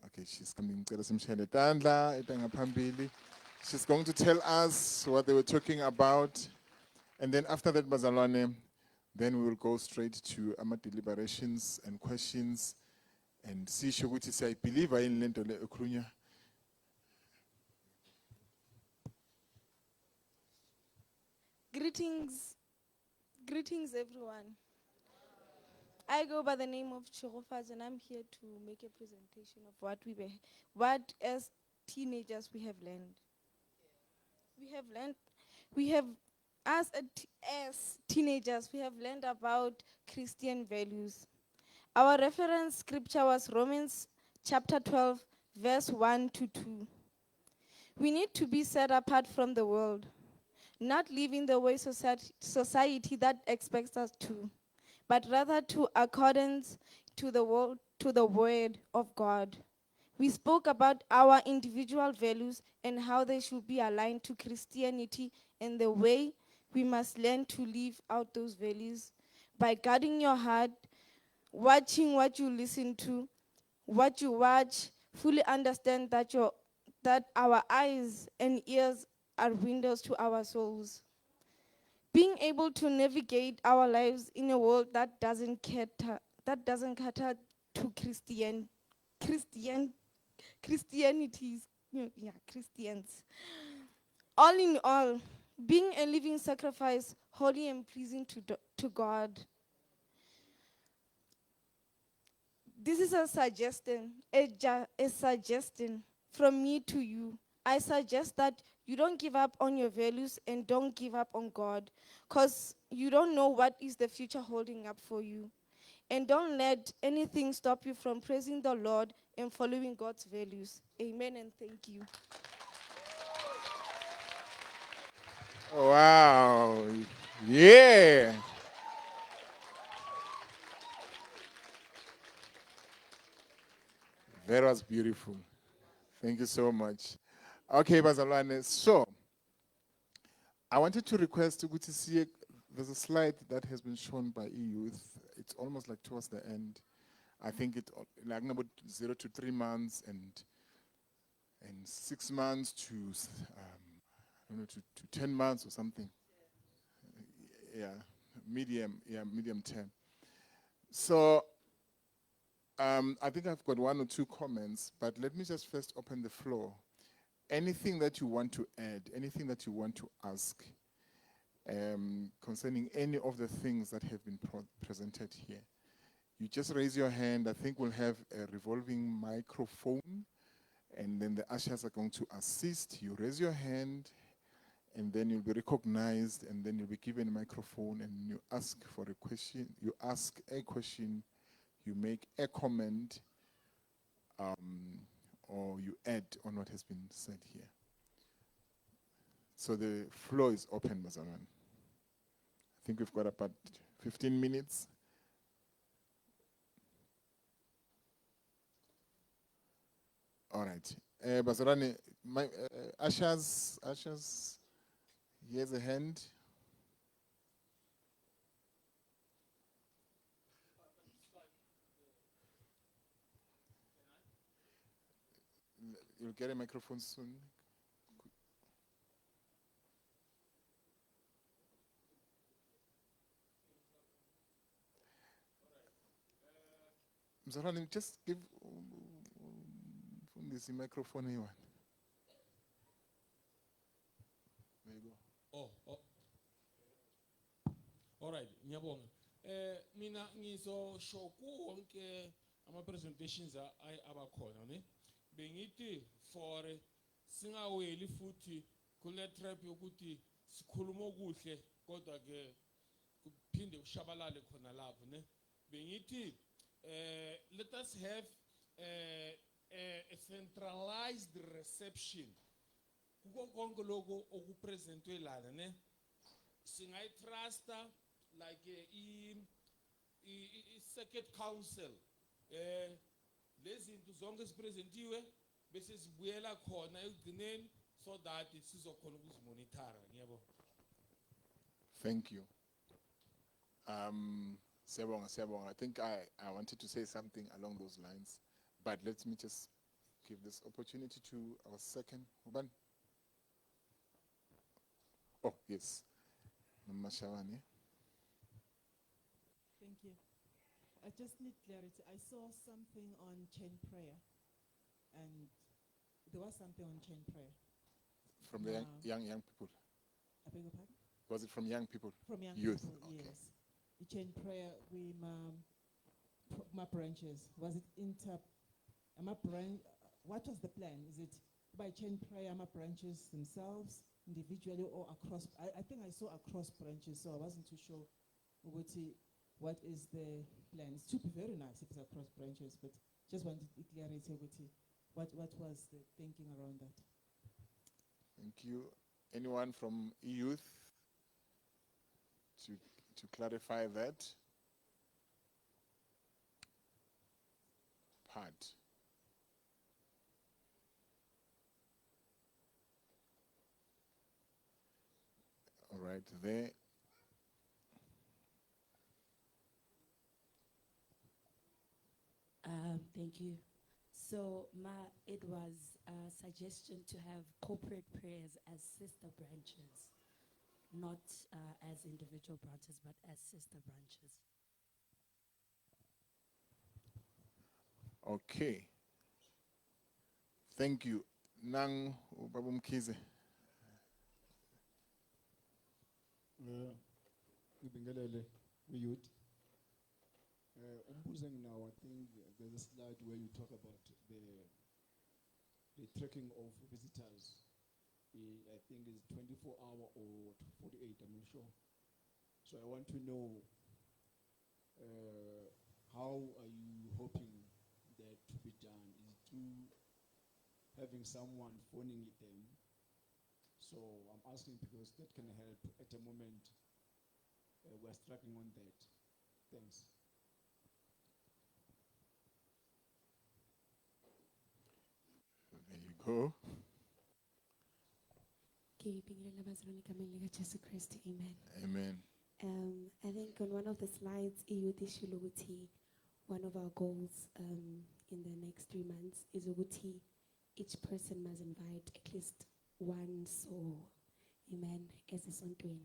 Okay, she's coming. She's going to tell us what they were talking about. And then after that, bazalwane, then we will go straight to deliberations and questions. And see, Shoguti say, I believe I in Lento le Okrunya. Greetings, everyone. I go by the name of Chirofaz, and I'm here to make a presentation of what as teenagers we have learned. As teenagers, we have learned about Christian values. Our reference scripture was Romans chapter 12, verse 1 to 2. We need to be set apart from the world, not living the way society that expects us to, but rather to accordance to the word of God. We spoke about our individual values and how they should be aligned to Christianity and the way we must learn to live out those values by guarding your heart, watching what you listen to, what you watch, fully understand that our eyes and ears are windows to our souls. Being able to navigate our lives in a world that doesn't cater to Christians. All in all, being a living sacrifice, holy and pleasing to God. This is a suggestion from me to you. I suggest that you don't give up on your values and don't give up on God, because you don't know what is the future holding up for you. And don't let anything stop you from praising the Lord and following God's values. Amen and thank you. Wow. Yeah. That was beautiful. Thank you so much. Okay, bazalwane. So, I wanted to request to see, there's a slide that has been shown by e-youth. It's almost like towards the end. I think it like about 0 to 3 months and 6 months to I don't know to 10 months or something. Medium term. So I think I've got 1 or 2 comments, but let me just first open the floor. Anything that you want to add, anything that you want to ask concerning any of the things that have been presented here, you just raise your hand. I think we'll have a revolving microphone, and then the ushers are going to assist. You raise your hand, and then you'll be recognized, and then you'll be given a microphone, and you ask for a question. You ask a question, you make a comment, or you add on what has been said here. So the floor is open, Mazaman. I think we've got about 15 minutes. All right. Bazarani, my Asha's, here's a hand. You'll get a microphone soon. Mzalwane, just give this microphone here. There you go. Oh. All right, ngiyabonga. Mina ngizosho konke ama presentations abakhona ne. Bengithi for singaweli futhi kule trap yokuthi sikhuluma okuhle kodwa ke kuphinde kushabalale khona lapho ne. Bengithi let us have a centralized reception. Kuko konke lokho okupresentwe lana ne. Singayi trusta like I circuit council lezi zinto zonke sipresentiwe bese sibuyela khona ekugcineni so that sizokhona ukuzimonitora ngiyabona. Thank you. Siyabonga. I think I wanted to say something along those lines, but let me just give this opportunity to our second. Uban? Oh, yes. Mashawani. Thank you. I just need clarity. I saw something on chain prayer, and there was something on chain prayer. From the young people. I beg your pardon? Was it from young people? From young Youth. people, Okay. yes. The chain prayer with my branches. Was it what was the plan? Is it by chain prayer, my branches themselves, individually or across? I think I saw across branches, so I wasn't too sure what is the plan. It should be very nice if it's across branches, but just wanted clarity with what was the thinking around that? Thank you. Anyone from youth to clarify that part? All right, there. Thank you. So it was a suggestion to have corporate prayers as sister branches, not as individual branches, but as sister branches. Okay. Thank you. Nang Ubaba Mkhize. Ngibingelele youth. Umbuzeng now, I think there's a slide where you talk about the tracking of visitors. I think it's 24-hour or 48, I'm not sure. So I want to know how are you hoping that to be done? Is it through having someone phoning them? So I'm asking because that can help at the moment. We're struggling on that. Thanks. There you go. Amen. Amen. I think on one of the slides, Iyudishuluguti, one of our goals in the next 3 months is Uguti, each person must invite at least one soul. Amen. As a son twin.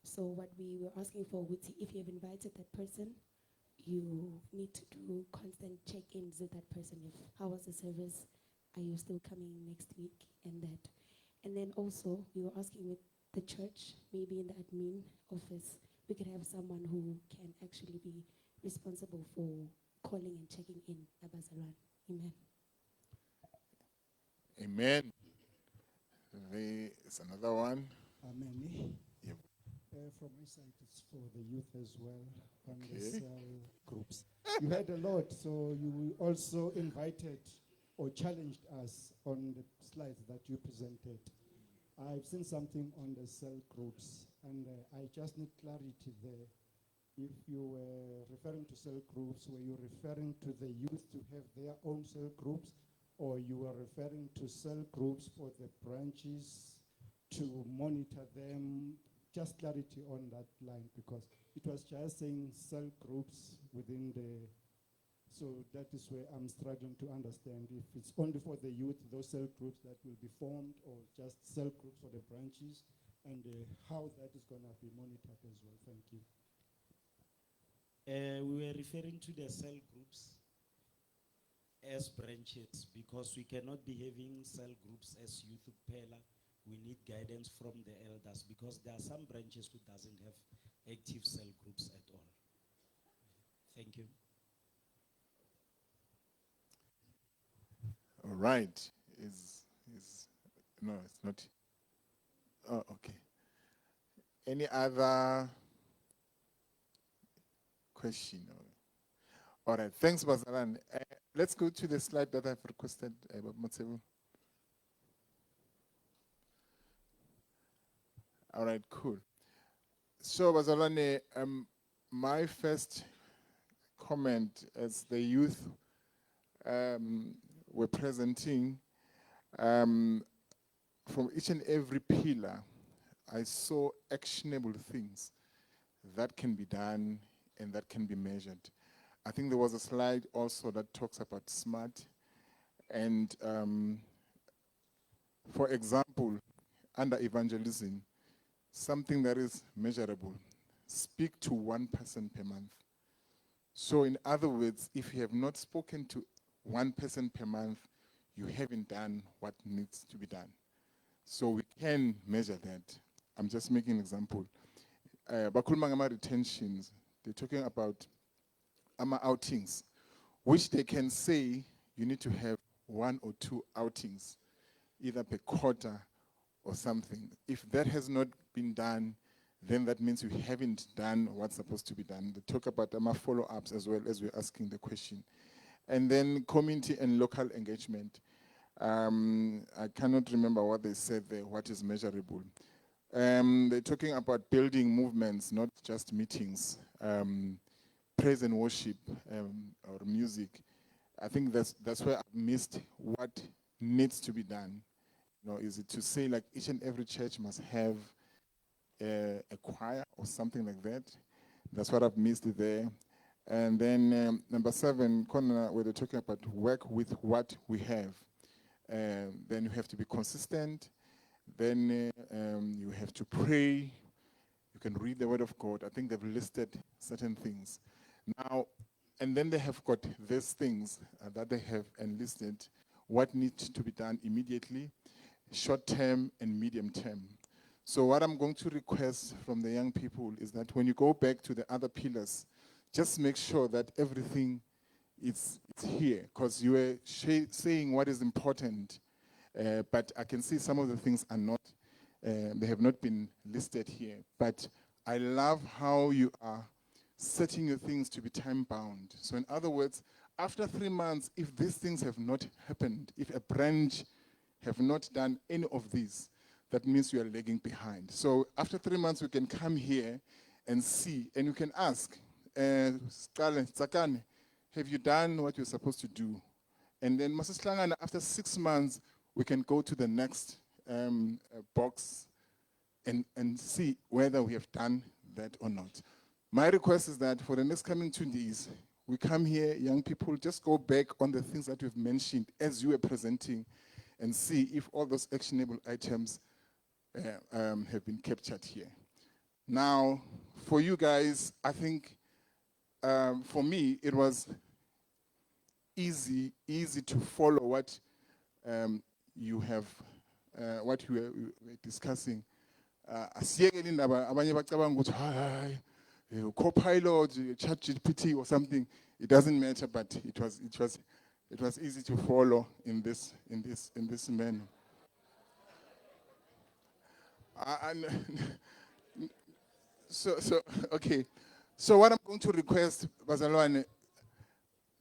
So what we were asking for, Uguti, if you have invited that person, you need to do constant check-ins with that person. How was the service? Are you still coming next week? And that. And then also, we were asking with the church, maybe in the admin office, we could have someone who can actually be responsible for calling and checking in Abazalwan. Amen. Amen. There is another one. Amen. Yep. From my side, it's for the youth as well on the Okay. cell groups. You had a lot, so you also invited or challenged us on the slides that you presented. I've seen something on the cell groups, and I just need clarity there. If you were referring to cell groups, were you referring to the youth to have their own cell groups, or you were referring to cell groups for the branches to monitor them? Just clarity on that line, because it was just saying cell groups within So that is where I'm struggling to understand if it's only for the youth, those cell groups that will be formed, or just cell groups for the branches, and how that is going to be monitored as well. Thank you. We were referring to the cell groups as branches because we cannot be having cell groups as youth Pela. We need guidance from the elders because there are some branches who doesn't have active cell groups at all. Thank you. All right. No, it's not. Oh, okay. Any other question? All right. Thanks, Bazalan. Let's go to the slide that I've requested, Matsebu. All right, cool. So, Bazalwane, my first comment as the youth were presenting, from each and every pillar, I saw actionable things that can be done and that can be measured. I think there was a slide also that talks about SMART. And for example, under evangelism, something that is measurable, speak to one person per month. So in other words, if you have not spoken to one person per month, you haven't done what needs to be done. So we can measure that. I'm just making an example. Bakuluma ngama retentions, they're talking about ama outings, which they can say you need to have 1 or 2 outings, either per quarter or something. If that has not been done, then that means you haven't done what's supposed to be done. They talk about follow-ups as well as we're asking the question. And then community and local engagement. I cannot remember what they said there, what is measurable. They're talking about building movements, not just meetings. Praise and worship or music. I think that's where I've missed what needs to be done. You know, is it to say like each and every church must have a choir or something like that? That's what I've missed there. And then number 7, where they're talking about work with what we have. Then you have to be consistent. Then you have to pray. You can read the word of God. I think they've listed certain things. Now, and then they have got these things that they have enlisted, what needs to be done immediately, short term and medium term. So what I'm going to request from the young people is that when you go back to the other pillars, just make sure that everything is here, because you were saying what is important, but I can see some of the things are not, they have not been listed here. But I love how you are setting your things to be time bound. So in other words, after 3 months, if these things have not happened, if a branch have not done any of these, that means you are lagging behind. So after 3 months, we can come here and see, and you can ask, Tsakane, have you done what you're supposed to do? And then Masishlangana, after 6 months, we can go to the next box and see whether we have done that or not. My request is that for the next coming 2 days, we come here, young people, just go back on the things that we've mentioned as you were presenting and see if all those actionable items have been captured here. Now, for you guys, I think for me, it was easy to follow what you have, what we were discussing. Copilot, ChatGPT or something, it doesn't matter, but it was easy to follow in this manner. So okay. So what I'm going to request, Bazalwane,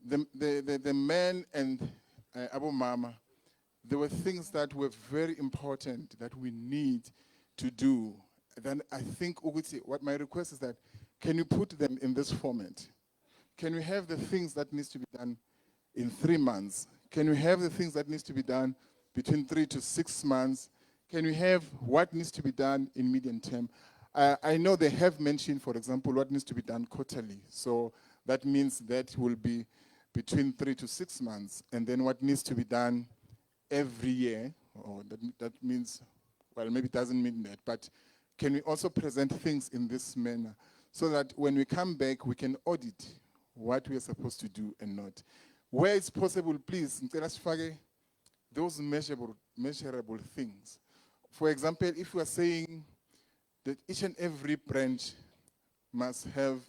the men and Abu Mama, there were things that were very important that we need to do. Then I think, Uguti, what my request is that, can you put them in this format? Can we have the things that needs to be done in 3 months? Can we have the things that needs to be done between 3 to 6 months? Can we have what needs to be done in medium term? I know they have mentioned, for example, what needs to be done quarterly. So that means that will be between 3 to 6 months, and then what needs to be done every year, or that means, well, maybe it doesn't mean that, but can we also present things in this manner so that when we come back, we can audit what we are supposed to do and not. Where it's possible, please, ngicela sifake those measurable things. For example, if we are saying that each and every branch must have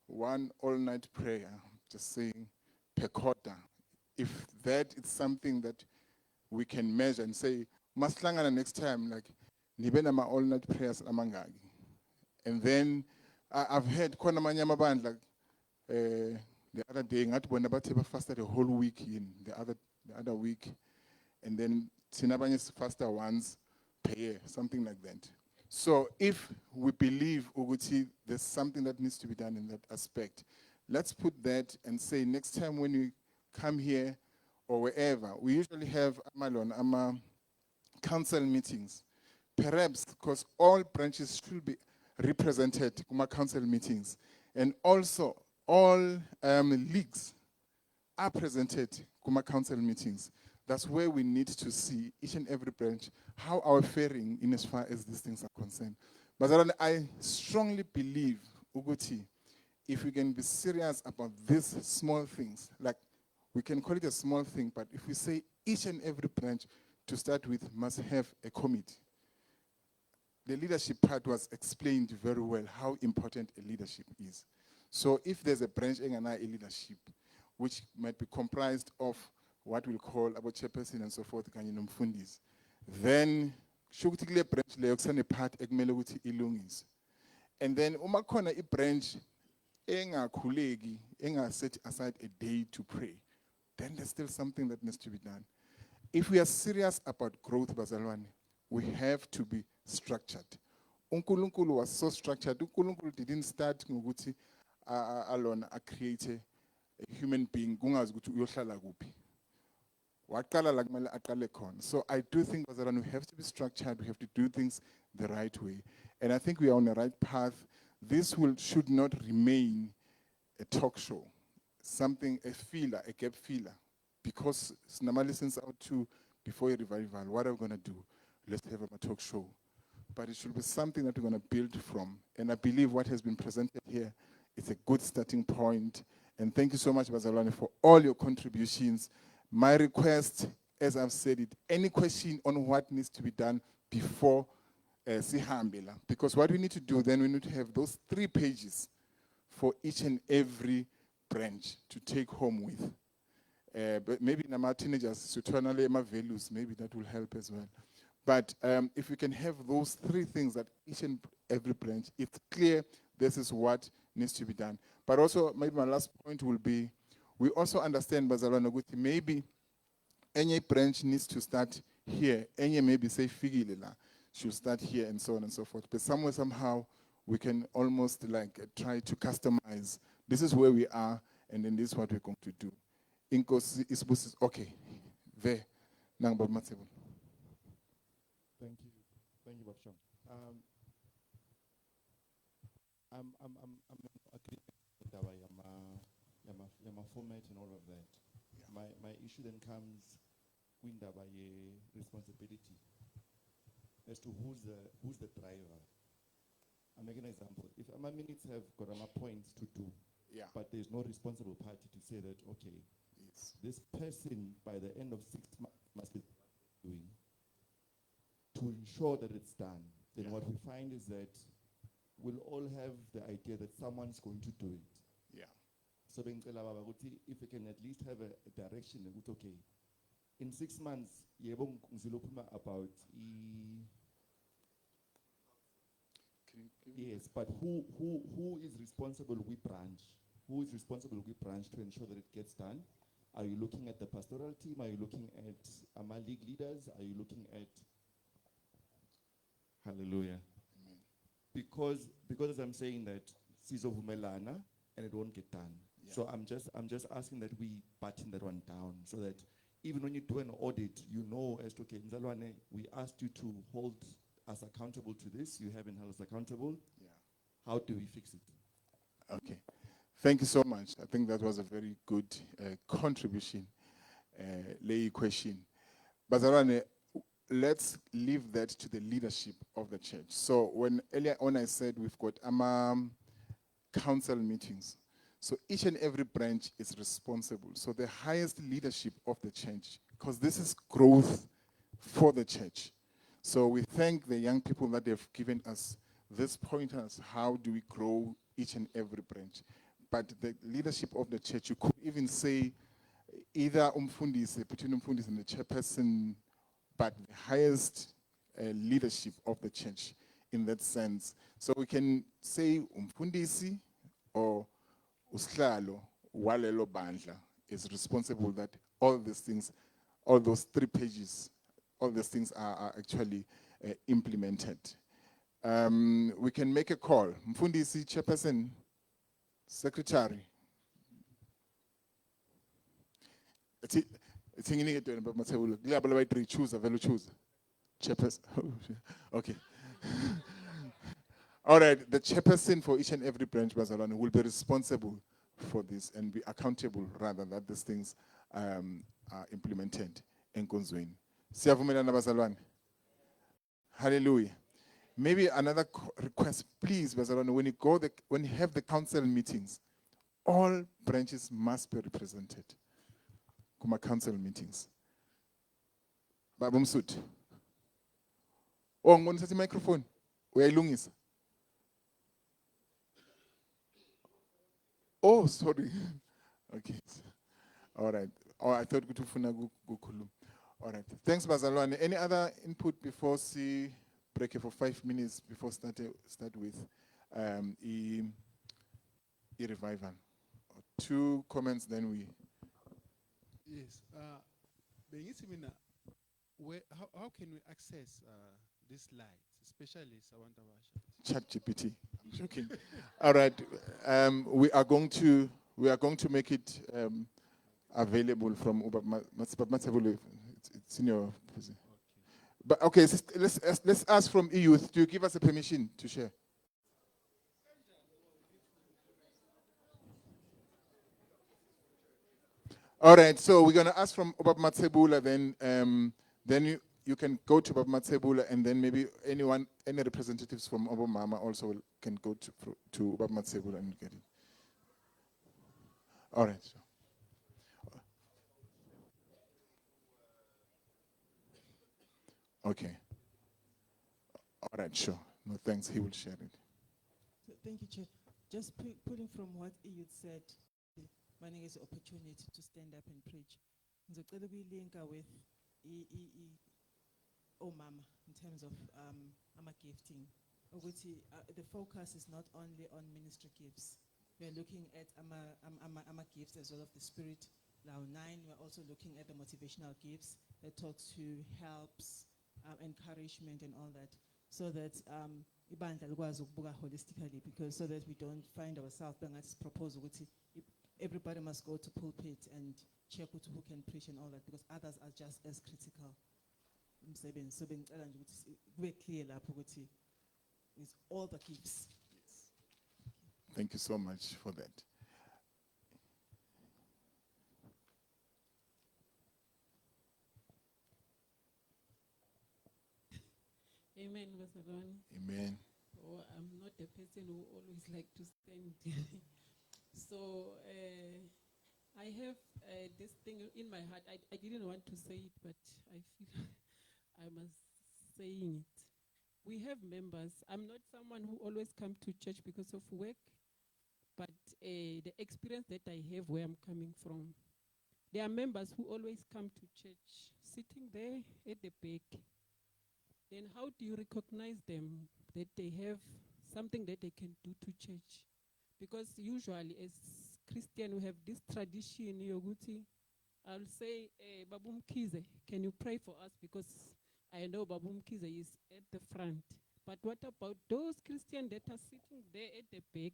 one all-night prayer, just saying per quarter. If that is something that we can measure and say, maslangana next time, like, nibe nama all-night prayers amangaki. And then I've heard khona amanye amabandla the other day ngathi bona bathe fasted the whole week in the other week, and then thina abanye faster once per year, something like that. So if we believe ukuthi there's something that needs to be done in that aspect, let's put that and say next time when we come here or wherever, we usually have council meetings. Perhaps because all branches should be represented in council meetings, and also all leagues are presented in council meetings. That's where we need to see each and every branch how our faring in as far as these things are concerned. But I strongly believe, Uguti, if we can be serious about these small things, like we can call it a small thing, but if we say each and every branch to start with must have a committee. The leadership part was explained very well how important a leadership is. So if there's a branch in a leadership, which might be comprised of what we'll call about chairperson and so forth, then shuktikle branch leyokusane part ekumele ukuthi ilungise. And then uma khona I branch engakhuleki set aside a day to pray, then there's still something that needs to be done. If we are serious about growth, bazalwane, we have to be structured. uNkulunkulu was so structured. uNkulunkulu didn't start ngokuthi alone create a human being kungazi ukuthi uyohlala kuphi. Waqala la kumele aqale khona. So I do think bazalwane, we have to be structured, we have to do things the right way. And I think we are on the right path. This should not remain a talk show, something, a filler, a gap filler. Because Sinama listens out to before a revival, what are we going to do? Let's have a talk show. But it should be something that we're going to build from. And I believe what has been presented here is a good starting point. And thank you so much, Bazalwane, for all your contributions. My request, as I've said it, any question on what needs to be done before Sihambela, because what we need to do then, we need to have those 3 pages for each and every branch to take home with. But maybe in our teenagers, values, maybe that will help as well. But if we can have those 3 things that each and every branch, it's clear this is what needs to be done. But also, maybe my last point will be, we also understand, Bazalwane, maybe any branch needs to start here, any maybe say Figilela should start here and so on and so forth. But somewhere, somehow, we can almost like try to customize. This is where we are, and then this is what we're going to do. Inkosi is okay. There. Thank you. Thank you, Bapsham. I'm agreeing with my format and all of that. Yeah. My issue then comes with the responsibility as to who's the driver. I'll make an example. If my minutes have got my points to do, yeah, but there's no responsible party to say that, okay, yes, this person by the end of 6 months must be doing to ensure that it's done, then yeah, what we find is that we'll all have the idea that someone's going to do it. Yeah. So if we can at least have a direction, okay, in 6 months, about yes, but who is responsible with branch? Who is responsible with branch to ensure that it gets done? Are you looking at the pastoral team? Are you looking at my league leaders? Are you looking at hallelujah? Amen. Because as I'm saying that sizovumelana and it won't get done. Yeah. So I'm just asking that we button that one down so that even when you do an audit, you know as to okay, Nzalwane, we asked you to hold us accountable to this. You haven't held us accountable. Yeah. How do we fix it? Okay. Thank you so much. I think that was a very good contribution, lay question. Bazalwane, let's leave that to the leadership of the church. So when earlier on I said we've got council meetings. So each and every branch is responsible. So the highest leadership of the church, because this is growth for the church. So we thank the young people that they've given us this pointers, how do we grow each and every branch. But the leadership of the church, you could even say either umfundisi, between umfundisi and the chairperson, but the highest leadership of the church in that sense. So we can say umfundisi or usihlalo walelo bandla is responsible that all these things, all those 3 pages, all these things are actually implemented. We can make a call. Mfundisi, chairperson, secretary. It's in it, but Matsabula, choose a value choose. Chairperson. Okay. All right, the chairperson for each and every branch, Bazalwane, will be responsible for this and be accountable rather that these things are implemented in Konzweni. Siyavumelana Bazalwane. Hallelujah. Maybe another request, please, Bazalwane, when you have the council meetings, all branches must be represented. Kuma council meetings. Baba Msut. Oh, ngoni sathi microphone. Uyayilungisa. Oh, sorry. Okay. All right. Oh, I thought kutufuna kukhuluma. All right. Thanks, Bazalwane. Any other input before we break it for 5 minutes before start with revival? 2 comments, then we. Yes. Bengithi mina, how can we access these slides, especially Sabantu Abasha? ChatGPT. I'm joking. All right. We are going to make it available from Matsabule. It's in your. But okay, let's ask from e-youth. Do you give us a permission to share? All right, so we're gonna ask from Obab Matsebula, then you can go to Obab Matsebula, and then maybe any representatives from Obab Mama also can go to Obab Matsebula and get it. All right. So. Okay. All right, sure. No, thanks. He will share it. So thank you, Chair. Just pulling from what Iyut said, Manning is an opportunity to stand up and preach. Ngizocela ukuyilinka with Mama in terms of gifting. The focus is not only on ministry gifts. We are looking at gifts as well of the spirit. Now 9, we're also looking at the motivational gifts that talks to helps, encouragement and all that. So that ibandla likwazi ukubuka holistically, because so that we don't find ourselves being proposed everybody must go to pulpit and check who can preach and all that, because others are just as critical. So bengicela nje ukuthi kube clear lapho ukuthi it's all the gifts. Yes. Thank you so much for that. Amen, Bazalwane. Amen. Oh, I'm not a person who always like to stand. So I have this thing in my heart. I didn't want to say it, but I feel I must saying it. We have members. I'm not someone who always come to church because of work, but the experience that I have where I'm coming from, there are members who always come to church, sitting there at the back. Then how do you recognize them that they have something that they can do to church? Because usually as Christian, we have this tradition, Yoguti. I'll say, Babu Mkize, can you pray for us? Because I know Babu Mkize is at the front. But what about those Christians that are sitting there at the back,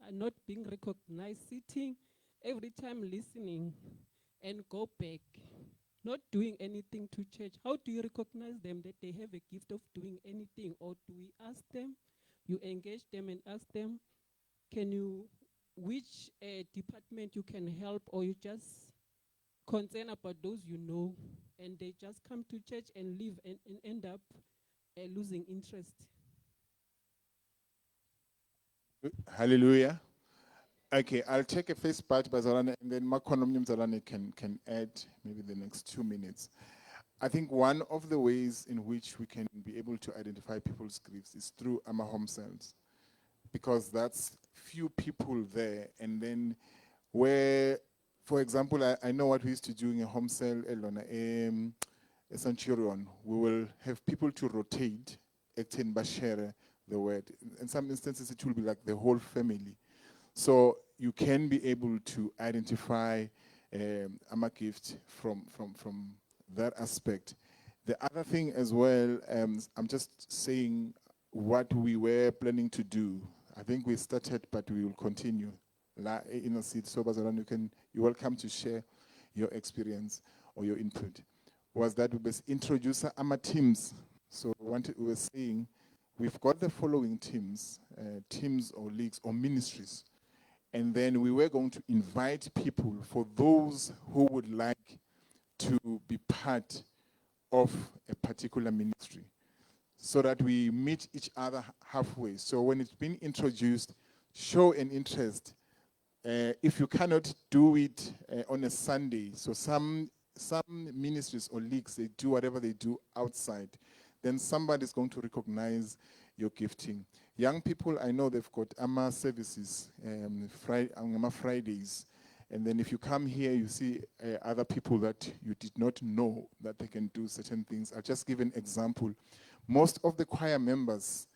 are not being recognized, sitting every time listening and go back, not doing anything to church? How do you recognize them that they have a gift of doing anything? Or do we ask them, you engage them and ask them, can you which department you can help, or you just concern about those you know, and they just come to church and leave and end up losing interest. Hallelujah. Okay, I'll take a first part, Bazalane, and then Makonom Mzalane can add maybe the next 2 minutes. I think one of the ways in which we can be able to identify people's griefs is through our home cells, because that's few people there. And then where, for example, I know what we used to do in a home cell, a Centurion, we will have people to rotate, acting Bashere, the word. In some instances, it will be like the whole family. So you can be able to identify a gift from that aspect. The other thing as well, I'm just saying what we were planning to do. I think we started, but we will continue. You're welcome to share your experience or your input. Was that we was introduce our teams. So what we were saying, we've got the following teams, teams or leagues or ministries. And then we were going to invite people, for those who would like to be part of a particular ministry, so that we meet each other halfway. So when it's been introduced, show an interest. If you cannot do it on a Sunday, so some ministries or leagues, they do whatever they do outside, then somebody's going to recognize your gifting. Young people, I know they've got AMA services, Fridays. And then if you come here, you see other people that you did not know that they can do certain things. I'll just give an example. Most of the choir members,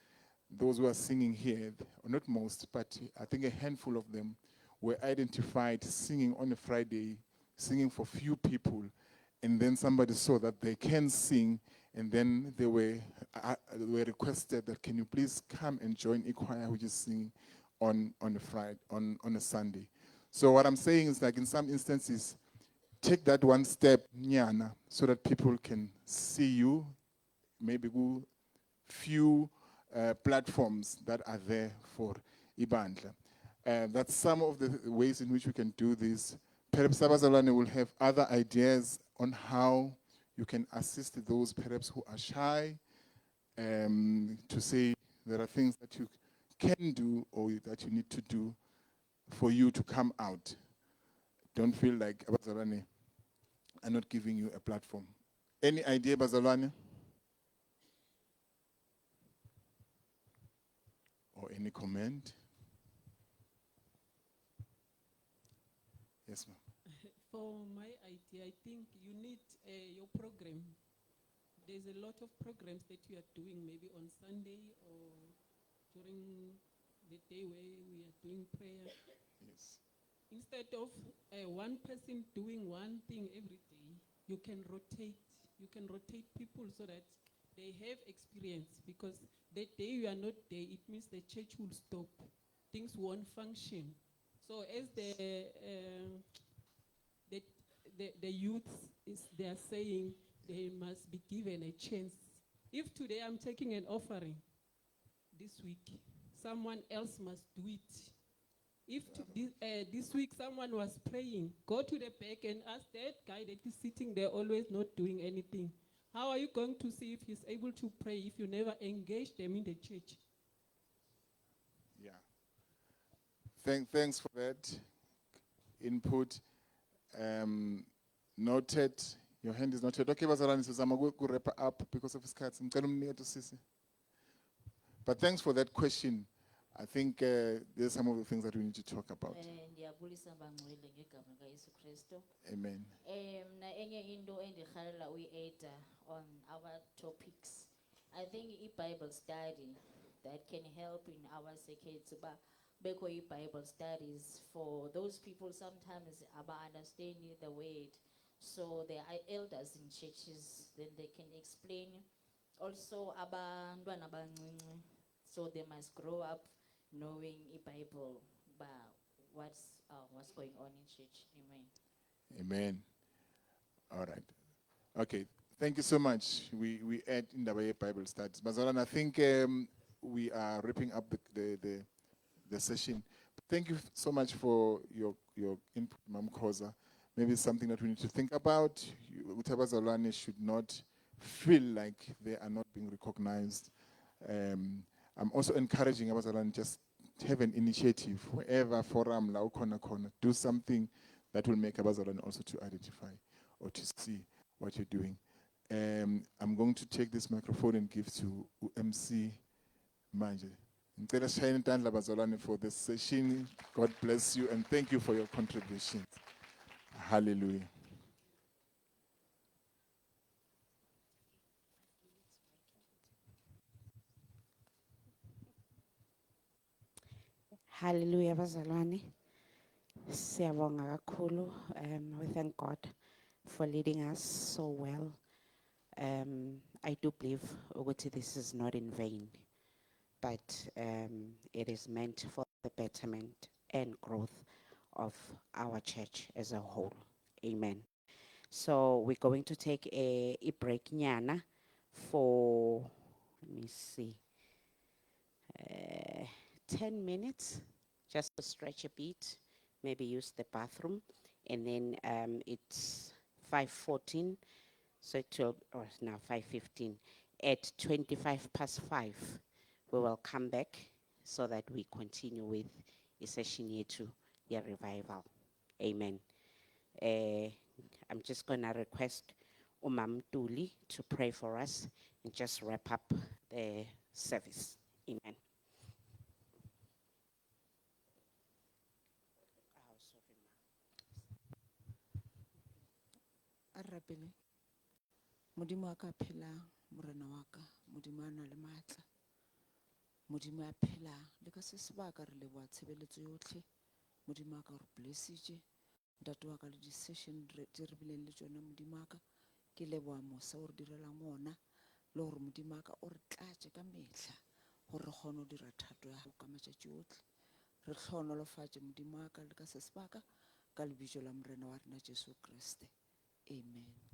those who are singing here, or not most, but I think a handful of them were identified singing on a Friday, singing for few people. And then somebody saw that they can sing, and then they were requested that, can you please come and join a choir which is singing on a Friday, on a Sunday. So what I'm saying is, like, in some instances, take that one step, nyana, so that people can see you, maybe go few platforms that are there for Ibandla. That's some of the ways in which we can do this. Perhaps Abazalwane will have other ideas on how you can assist those perhaps who are shy, to say there are things that you can do or that you need to do for you to come out. Don't feel like Abazalwane are not giving you a platform. Any idea, Abazalwane? Or any comment? Yes, ma'am. For my idea, I think you need your program. There's a lot of programs that you are doing, maybe on Sunday or during the day where we are doing prayer. Yes. Instead of one person doing one thing every day, you can rotate. You can rotate people so that they have experience, because the day you are not there, it means the church will stop. Things won't function. So as the youth they are saying, they must be given a chance. If today I'm taking an offering this week, someone else must do it. If this week someone was praying, go to the back and ask that guy that is sitting there always not doing anything. How are you going to see if he's able to pray if you never engage them in the church? Yeah. Thanks for that input. Noted. Your hand is noted. Okay, Bazalwane, so I'm going to wrap up because of his cards. But thanks for that question. I think there's some of the things that we need to talk about. Ndiyabulisa bangcwele ngegama likaYesu Kristu. Amen. Na enye into endirhalela uyi-Ada on our topics. I think i-Bible study that can help in our circuits. Beko i-Bible studies for those people sometimes understanding the word. So there are elders in churches, then they can explain. Also abantwana abancinci, so they must grow up knowing i-Bible, but what's going on in church. Amen. Amen. All right. Okay. Thank you so much. We add in the way Bible studies. Bazalwane, I think we are wrapping up the session. thank you so much for your input, Mam Khoza. Maybe it's something that we need to think about. Abazalwane should not feel like they are not being recognized. I'm also encouraging Abazalwane just have an initiative, wherever forum, la ukhona khona, do something that will make Abazalwane also to identify or to see what you're doing. I'm going to take this microphone and give to MC Manje. Ngicela sishayeni intandla bazalwane for this session. God bless you and thank you for your contributions. Hallelujah. Hallelujah, bazalwane. Siyabonga kakhulu. We thank God for leading us so well. I do believe ukuthi this is not in vain, but it is meant for the betterment and growth of our church as a whole. Amen. So we're going to take a break nyana for, let me see, 10 minutes, just to stretch a bit, maybe use the bathroom, and then it's 5:14, so 12, or now 5:15. At 5:25, we will come back so that we continue with a session yetu, your revival. Amen. I'm just gonna request Umam Tuli to pray for us and just wrap up the service. Amen. Arabile. Modimo wa ka phelang, morena wa ka, modimo a nang le maatla, modimo a phelang, le ka se sebaka re leboha tshebeletso yotlhe, modimo wa ka re blessitse, ntate wa ka le di-session di re bileng le tsona modimo wa ka, ke leboha mosa o re direlang ona, le gore modimo wa ka o re tlatse ka mehla, gore re kgone ho dira thato ya hao ka matšatši otlhe, re hlohonolofatše modimo wa ka le ka se sebaka, ka lebitso la morena wa rena Jesu Kriste. Amen.